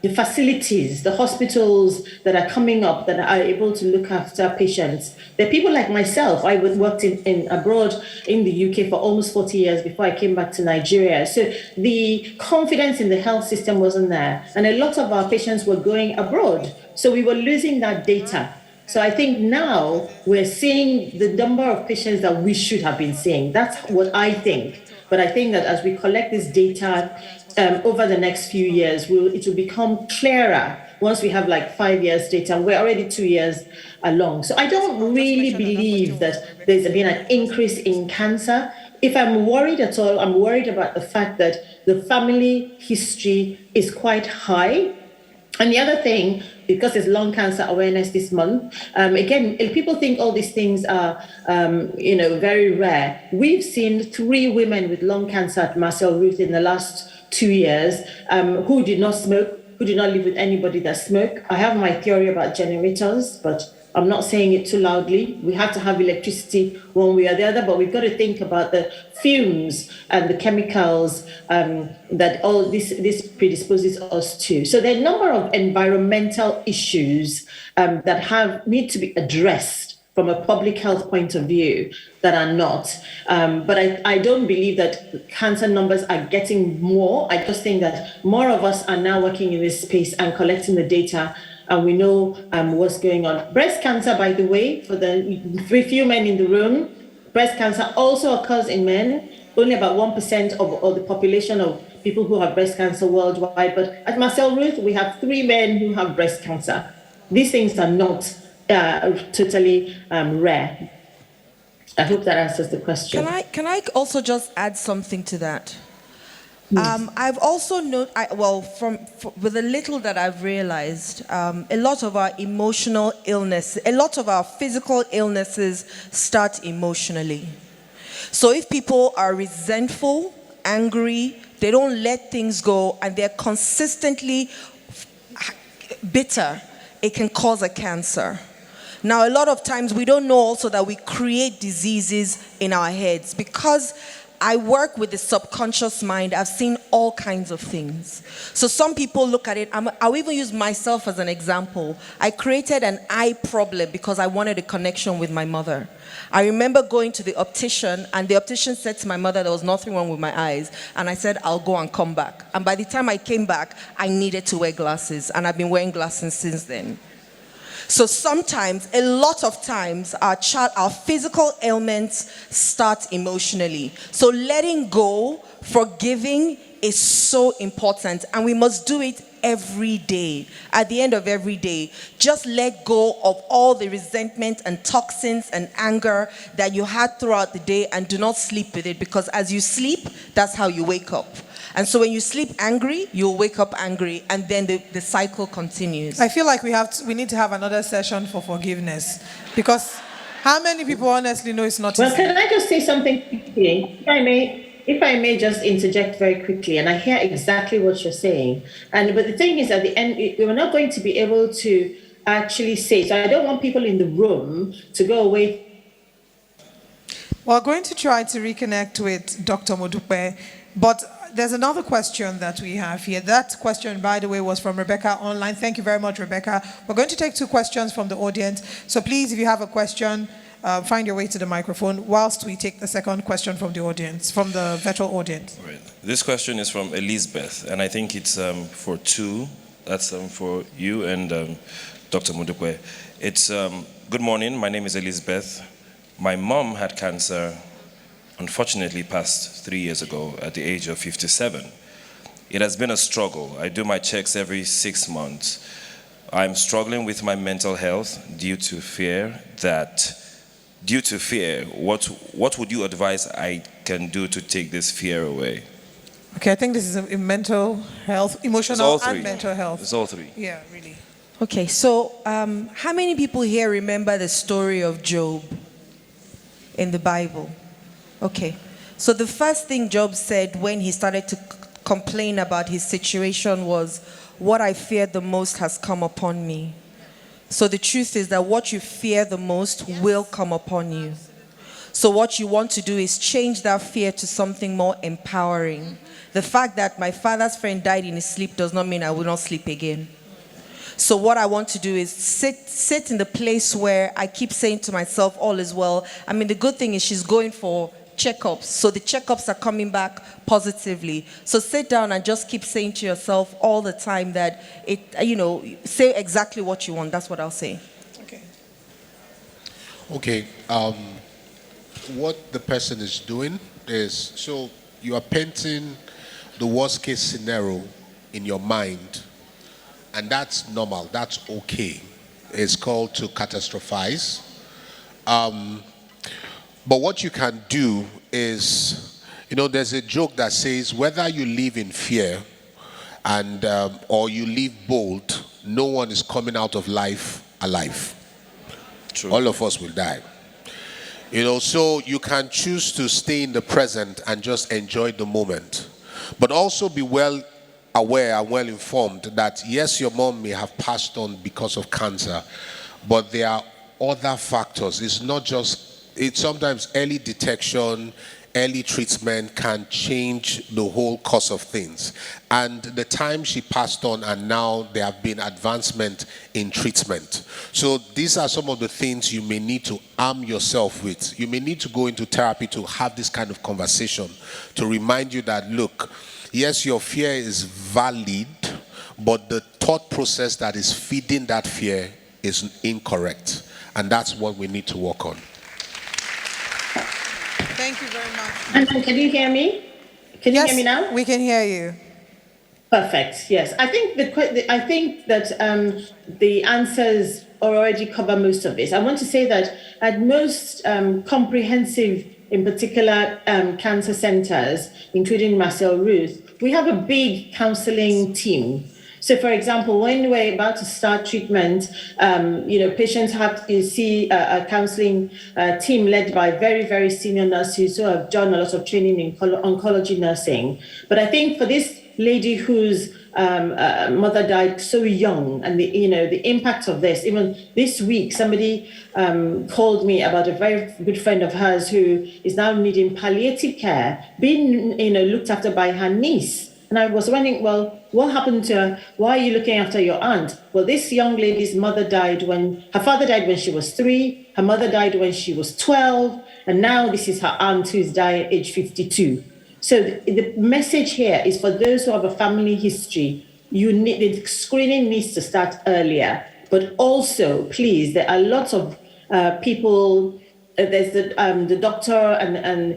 the facilities, the hospitals that are coming up that are able to look after patients. There are people like myself. I worked in abroad in the UK for almost 40 years before I came back to Nigeria. So the confidence in the health system wasn't there. And a lot of our patients were going abroad. So we were losing that data. So I think now we're seeing the number of patients that we should have been seeing. That's what I think. But I think that as we collect this data over the next few years, it will become clearer once we have like 5 years data. We're already 2 years along. So I don't really believe that there's been an increase in cancer. If I'm worried at all, I'm worried about the fact that the family history is quite high. And the other thing, because it's Lung Cancer Awareness this month, again, people think all these things are, very rare. We've seen 3 women with lung cancer at Marcel Ruth in the last 2 years who did not smoke, who did not live with anybody that smoked. I have my theory about generators, but I'm not saying it too loudly. We have to have electricity one way or the other, but we've got to think about the fumes and the chemicals that all this predisposes us to. So there are a number of environmental issues that need to be addressed from a public health point of view that are not. But I don't believe that cancer numbers are getting more. I just think that more of us are now working in this space and collecting the data, and we know what's going on. Breast cancer, by the way, for the few men in the room, breast cancer also occurs in men. Only about 1% of the population of people who have breast cancer worldwide. But at Marcel Ruth, we have 3 men who have breast cancer. These things are not totally rare. I hope that answers the question. Can I also just add something to that? I've also with the little that I've realized, a lot of our emotional illness, a lot of our physical illnesses start emotionally. So if people are resentful, angry, they don't let things go, and they're consistently bitter, it can cause a cancer. Now, a lot of times we don't know also that we create diseases in our heads. Because I work with the subconscious mind, I've seen all kinds of things. So some people look at it, I'll even use myself as an example. I created an eye problem because I wanted a connection with my mother. I remember going to the optician, and the optician said to my mother there was nothing wrong with my eyes. And I said, I'll go and come back. And by the time I came back, I needed to wear glasses. And I've been wearing glasses since then. So sometimes, a lot of times, our physical ailments start emotionally. So letting go, forgiving is so important, and we must do it every day. At the end of every day, just let go of all the resentment and toxins and anger that you had throughout the day, and do not sleep with it, because as you sleep, that's how you wake up. And so when you sleep angry, you'll wake up angry, and then the cycle continues. I feel like we need to have another session for forgiveness, because how many people honestly know it's not Well, easy? can I just say something quickly? If I may just interject very quickly, and I hear exactly what you're saying. But the thing is, at the end, we're not going to be able to actually say, so I don't want people in the room to go away. We're going to try to reconnect with Dr. Modupe, but there's another question that we have here. That question, by the way, was from Rebecca online. Thank you very much, Rebecca. We're going to take 2 questions from the audience. So please, if you have a question, find your way to the microphone whilst we take the second question from the audience, from the virtual audience. Right. This question is from Elizabeth, and I think it's for 2. That's for you and Dr. Modupe. It's, good morning, my name is Elizabeth. My mom had cancer, unfortunately passed 3 years ago at the age of 57. It has been a struggle. I do my checks every 6 months. I'm struggling with my mental health due to fear. What would you advise I can do to take this fear away? Okay, I think this is a mental health, emotional and mental health. It's all 3. Yeah, really. Okay, so how many people here remember the story of Job in the Bible? Okay, so the first thing Job said when he started to complain about his situation was, what I feared the most has come upon me. So the truth is that what you fear the most will come upon you. So what you want to do is change that fear to something more empowering. The fact that my father's friend died in his sleep does not mean I will not sleep again. So what I want to do is sit in the place where I keep saying to myself, all is well. I mean, the good thing is she's going for checkups. So the checkups are coming back positively. So sit down and just keep saying to yourself all the time that say exactly what you want. That's what I'll say. Okay. What the person is doing is, so you are painting the worst case scenario in your mind, and that's normal. That's okay. It's called to catastrophize. But what you can do is, there's a joke that says, whether you live in fear and or you live bold, no one is coming out of life alive. True. All of us will die. So you can choose to stay in the present and just enjoy the moment. But also be well aware and well informed that, yes, your mom may have passed on because of cancer, but there are other factors. It's not just, it's sometimes early detection, early treatment can change the whole course of things. And the time she passed on, and now there have been advancement in treatment. So these are some of the things you may need to arm yourself with. You may need to go into therapy to have this kind of conversation, to remind you that, look, yes, your fear is valid, but the thought process that is feeding that fear is incorrect. And that's what we need to work on. Thank you very much. And can you hear me? Can you hear me now? We can hear you. Perfect. Yes, I think that the answers already cover most of this. I want to say that at most comprehensive, in particular, cancer centers, including Marcel Ruth, we have a big counseling team. So, for example, when we're about to start treatment, patients have to see a counseling team led by very, very senior nurses who have done a lot of training in oncology nursing. But I think for this lady whose mother died so young, and the impact of this, even this week, somebody called me about a very good friend of hers who is now needing palliative care, being looked after by her niece. And I was wondering, well, what happened to her? Why are you looking after your aunt? Well, this young lady's mother died her father died when she was 3, her mother died when she was 12, and now this is her aunt who's died at age 52. So the message here is for those who have a family history, the screening needs to start earlier. But also, please, there are lots of people. There's the doctor and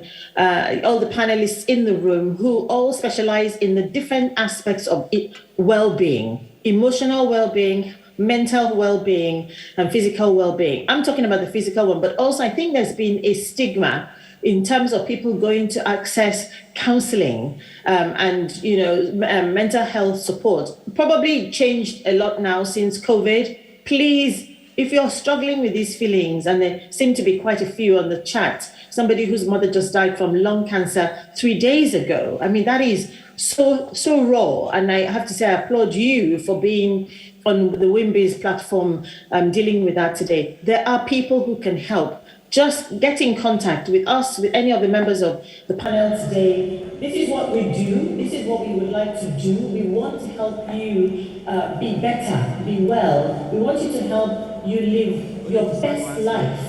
all the panelists in the room who all specialize in the different aspects of well-being, emotional well-being, mental well-being, and physical well-being. I'm talking about the physical one, but also I think there's been a stigma in terms of people going to access counseling and mental health support. Probably changed a lot now since COVID. Please, if you're struggling with these feelings, and there seem to be quite a few on the chat, somebody whose mother just died from lung cancer 3 days ago. I mean, that is so raw. And I have to say, I applaud you for being on the Wimbiz platform dealing with that today. There are people who can help. Just get in contact with us, with any of the members of the panel today. This is what we do. This is what we would like to do. We want to help you be better, be well. We want you to help you live your best life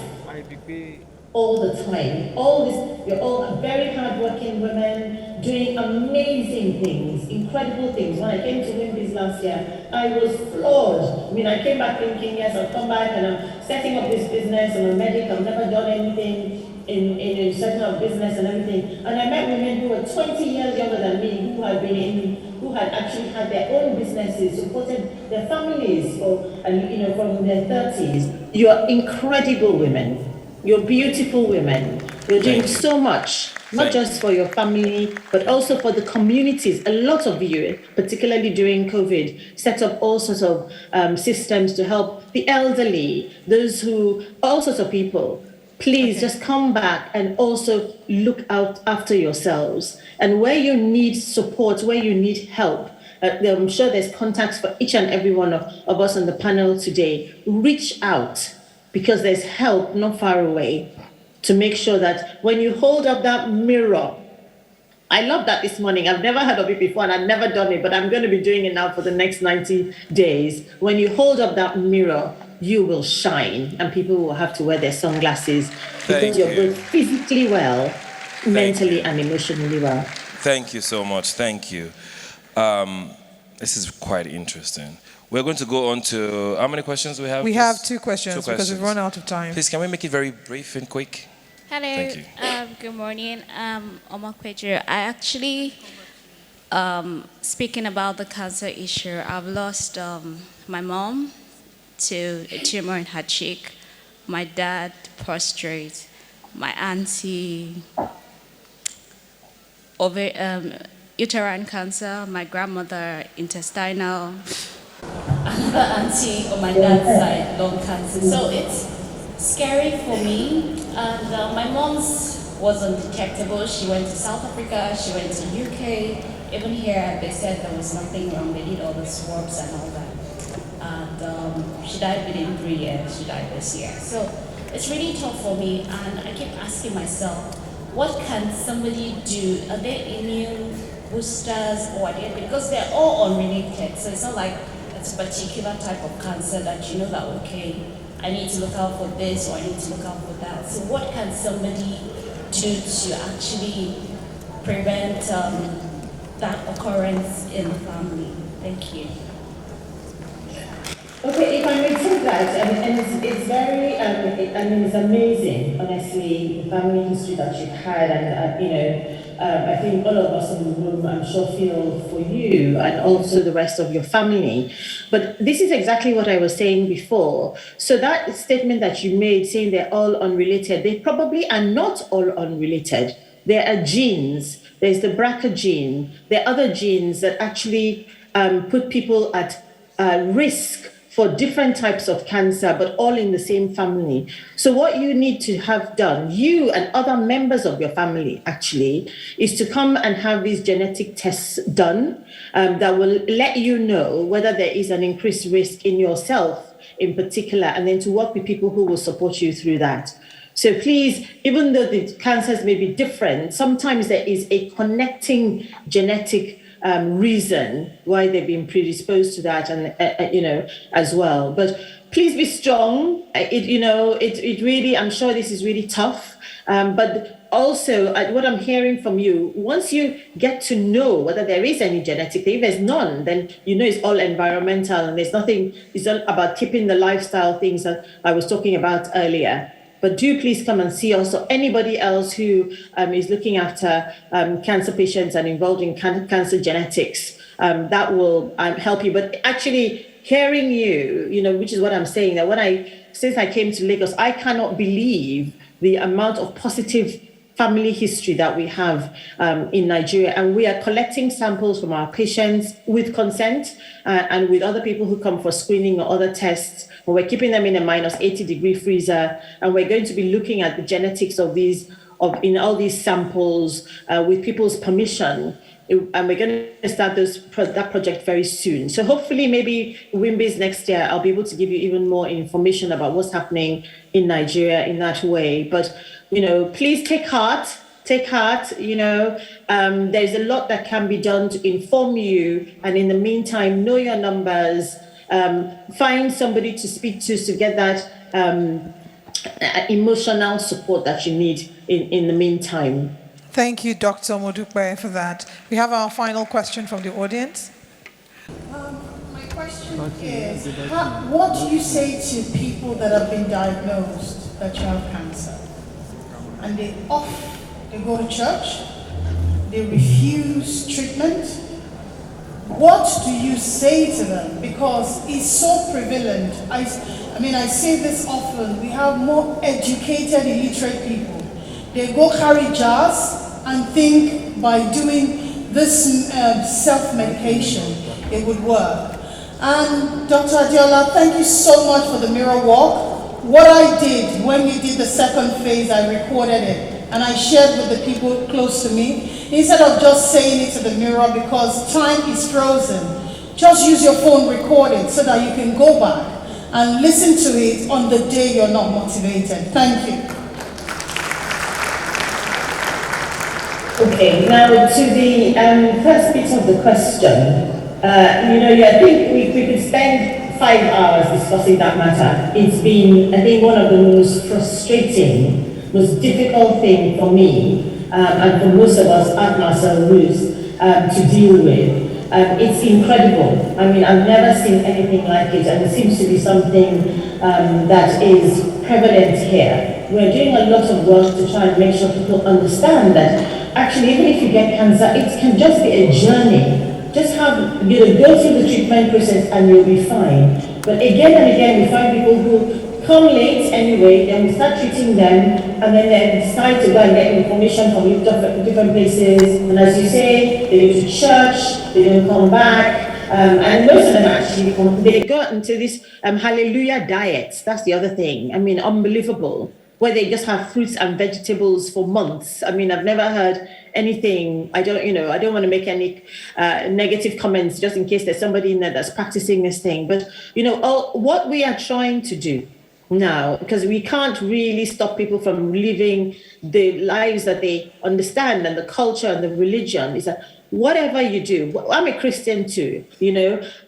all the time. You're all very hardworking women doing amazing things, incredible things. When I came to Wimbiz last year, I was floored. I mean, I came back thinking, yes, I'll come back and I'm setting up this business. I'm a medic. I've never done anything in setting up business and everything. And I met women who were 20 years younger than me, who had actually had their own businesses, supported their families from their 30s. You are incredible women. You're beautiful women. You're doing so much, not just for your family, but also for the communities. A lot of you, particularly during COVID, set up all sorts of systems to help the elderly, all sorts of people. Please just come back and also look out after yourselves. And where you need support, where you need help, I'm sure there's contacts for each and every one of us on the panel today. Reach out, because there's help not far away, to make sure that when you hold up that mirror, I love that this morning. I've never heard of it before and I've never done it, but I'm going to be doing it now for the next 90 days. When you hold up that mirror, you will shine, and people will have to wear their sunglasses because you're both physically well, mentally and emotionally well. Thank you so much. Thank you. This is quite interesting. We're going to go on to, how many questions do we have? We have 2 questions because we've run out of time. Please, can we make it very brief and quick? Hello. Thank you. Good morning. Omar Kweju. I actually, speaking about the cancer issue, I've lost my mom to a tumor in her cheek, my dad prostrate, my auntie uterine cancer, my grandmother intestinal, another auntie on my dad's side, lung cancer. So it's scary for me. And my mom's was undetectable. She went to South Africa, she went to UK. Even here, they said there was nothing wrong. They did all the swabs and all that. and she died within 3 years. She died this year. So it's really tough for me, and I keep asking myself, what can somebody do? Are there immune boosters, or are there, because they're all unrelated, so it's not like it's a particular type of cancer that you know that, okay, I need to look out for this or I need to look out for that. So what can somebody do to actually prevent that occurrence in the family? Thank you. Okay, if I may say that, and it's very, it's amazing, honestly, the family history that you've had, and I think all of us in the room, I'm sure, feel for you and also the rest of your family. But this is exactly what I was saying before. So that statement that you made, saying they're all unrelated, they probably are not all unrelated. There are genes. There's the BRCA gene. There are other genes that actually put people at risk for different types of cancer, but all in the same family. So what you need to have done, you and other members of your family actually, is to come and have these genetic tests done that will let you know whether there is an increased risk in yourself in particular, and then to work with people who will support you through that. So please, even though the cancers may be different, sometimes there is a connecting genetic reason why they've been predisposed to that, and as well. But please be strong. It really, I'm sure this is really tough. But also, what I'm hearing from you, once you get to know whether there is any genetic, if there's none, then it's all environmental, and there's nothing. It's all about keeping the lifestyle things that I was talking about earlier. But do please come and see us, or anybody else who is looking after cancer patients and involved in cancer genetics. That will help you. But actually, hearing you, which is what I'm saying, that since I came to Lagos, I cannot believe the amount of positive family history that we have in Nigeria. And we are collecting samples from our patients with consent and with other people who come for screening or other tests. We're keeping them in a -80-degree freezer, and we're going to be looking at the genetics of in all these samples with people's permission. And we're going to start that project very soon. So hopefully, maybe WIMBIZ next year, I'll be able to give you even more information about what's happening in Nigeria in that way. But please take heart. Take heart. There's a lot that can be done to inform you, and in the meantime, know your numbers. Find somebody to speak to get that emotional support that you need in the meantime. Thank you, Dr. Modupe, for that. We have our final question from the audience. My question is, what do you say to people that have been diagnosed that you have cancer? And they go to church, they refuse treatment. What do you say to them? Because it's so prevalent. I say this often. We have more educated, illiterate people. They go carry jars and think by doing this self-medication, it would work. And Dr. Adiola, thank you so much for the mirror walk. What I did when we did the second phase, I recorded it. And I shared with the people close to me, instead of just saying it to the mirror because time is frozen. Just use your phone, record it so that you can go back and listen to it on the day you're not motivated. Thank you. Okay, now to the first bit of the question. I think we could spend 5 hours discussing that matter. It's been, I think, one of the most frustrating, most difficult thing for me and for most of us at Marcel Ruth to deal with. It's incredible. I've never seen anything like it, and it seems to be something that is prevalent here. We're doing a lot of work to try and make sure people understand that actually, even if you get cancer, it can just be a journey. Just go through the treatment process and you'll be fine. But again and again, we find people who come late anyway, then we start treating them, and then they decide to go and get information from different places. And as you say, they go to church, they don't come back. And most of them actually, they go into this hallelujah diet. That's the other thing. Unbelievable. where they just have fruits and vegetables for months. I mean, I've never heard anything. I don't want to make any negative comments just in case there's somebody in there that's practicing this thing. But, what we are trying to do now, because we can't really stop people from living the lives that they understand and the culture and the religion, is that whatever you do, I'm a Christian too,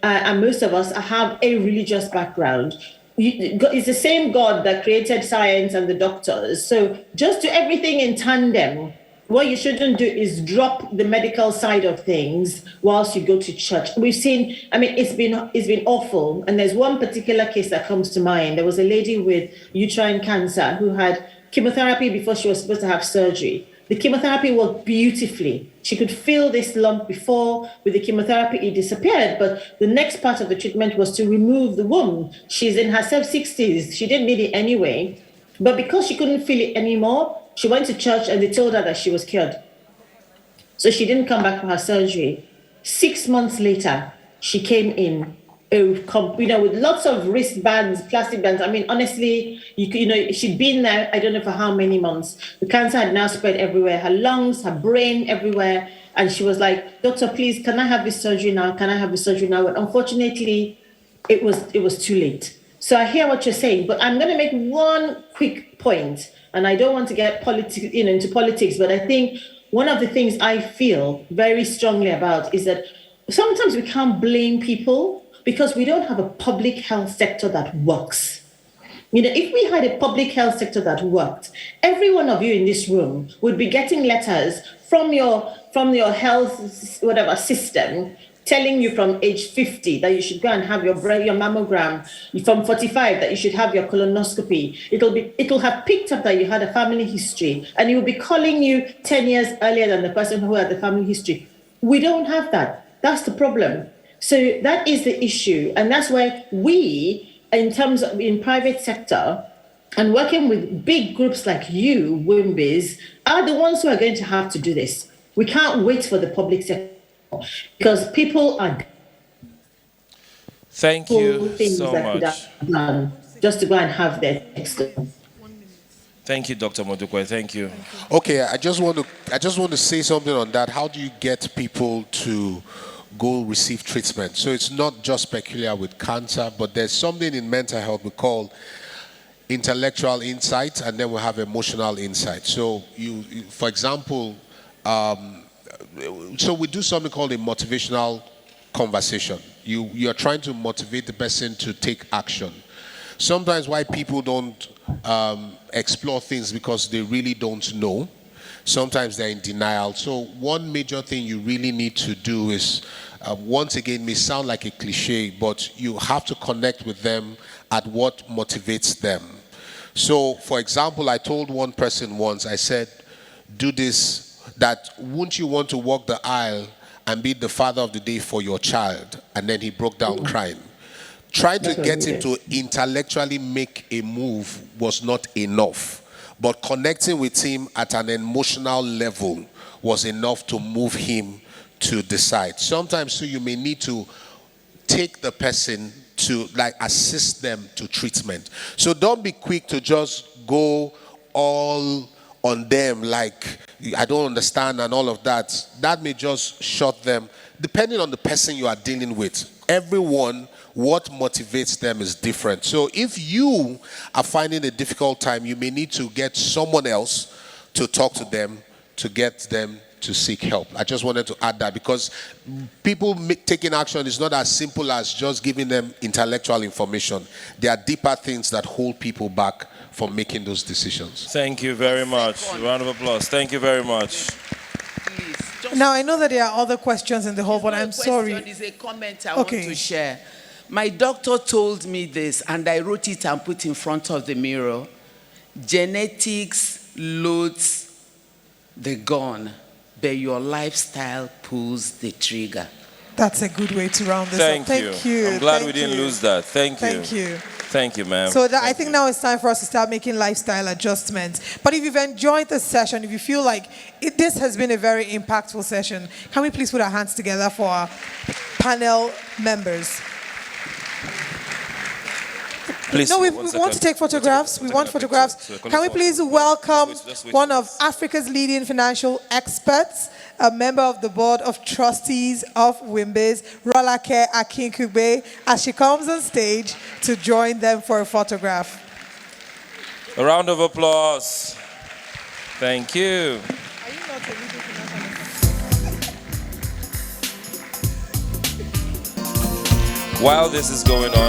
and most of us have a religious background. It's the same God that created science and the doctors. So just do everything in tandem. What you shouldn't do is drop the medical side of things whilst you go to church. We've seen, it's been awful. And there's one particular case that comes to mind. There was a lady with uterine cancer who had chemotherapy before she was supposed to have surgery. The chemotherapy worked beautifully. She could feel this lump before. With the chemotherapy, it disappeared. But the next part of the treatment was to remove the womb. She's in her 60s. She didn't need it anyway. But because she couldn't feel it anymore, she went to church and they told her that she was cured. So she didn't come back for her surgery. 6 months later, she came in, with lots of wristbands, plastic bands. Honestly, she'd been there, I don't know for how many months. The cancer had now spread everywhere, her lungs, her brain, everywhere. And she was like, "Doctor, please, can I have this surgery now? Can I have this surgery now?" But unfortunately, it was too late. So I hear what you're saying, but I'm going to make one quick point, and I don't want to get into politics, but I think one of the things I feel very strongly about is that sometimes we can't blame people because we don't have a public health sector that works. If we had a public health sector that worked, every one of you in this room would be getting letters from your health system telling you from age 50 that you should go and have your mammogram, from 45 that you should have your colonoscopy. It'll have picked up that you had a family history, and it will be calling you 10 years earlier than the person who had the family history. We don't have that. That's the problem. So that is the issue, and that's why we, in private sector, and working with big groups like you, WIMBIZ, are the ones who are going to have to do this. We can't wait for the public sector because people are. Thank you so much. Just to go and have their text. Thank you, Dr. Modukwe. Thank you. Okay, I just want to say something on that. How do you get people to go receive treatment? So it's not just peculiar with cancer, but there's something in mental health we call intellectual insight, and then we have emotional insight. So you for example, so we do something called a motivational conversation. You're trying to motivate the person to take action. Sometimes why people don't explore things because they really don't know. Sometimes they're in denial. So one major thing you really need to do is, once again, may sound like a cliche, but you have to connect with them at what motivates them. So, for example, I told one person once, I said, do this, that wouldn't you want to walk the aisle and be the father of the day for your child? And then he broke down crying. Trying to get him to intellectually make a move was not enough. But connecting with him at an emotional level was enough to move him to decide. Sometimes so you may need to take the person to assist them to treatment. So don't be quick to just go all on them like I don't understand and all of that. That may just shut them. Depending on the person you are dealing with, everyone, what motivates them is different. So if you are finding a difficult time, you may need to get someone else to talk to them to get them to seek help. I just wanted to add that because people taking action is not as simple as just giving them intellectual information. There are deeper things that hold people back from making those decisions. Thank you very much. Round of applause. Thank you very much. Now, I know that there are other questions in the hall, but I'm sorry. It's a comment I want to share. My doctor told me this, and I wrote it and put in front of the mirror. Genetics loads the gun, but your lifestyle pulls the trigger. That's a good way to round this up. Thank you. I'm glad we didn't lose that. Thank you. Thank you. Thank you, ma'am. So I think now it's time for us to start making lifestyle adjustments. But if you've enjoyed this session, if you feel like this has been a very impactful session, can we please put our hands together for our panel members? Please, No, we one want second. to take photographs. We want photographs. Can we please welcome one of Africa's leading financial experts, a member of the board of trustees of Wimbiz, Rolake Akinkugbe, as she comes on stage to join them for a photograph. A round of applause. Thank you. While this is going on,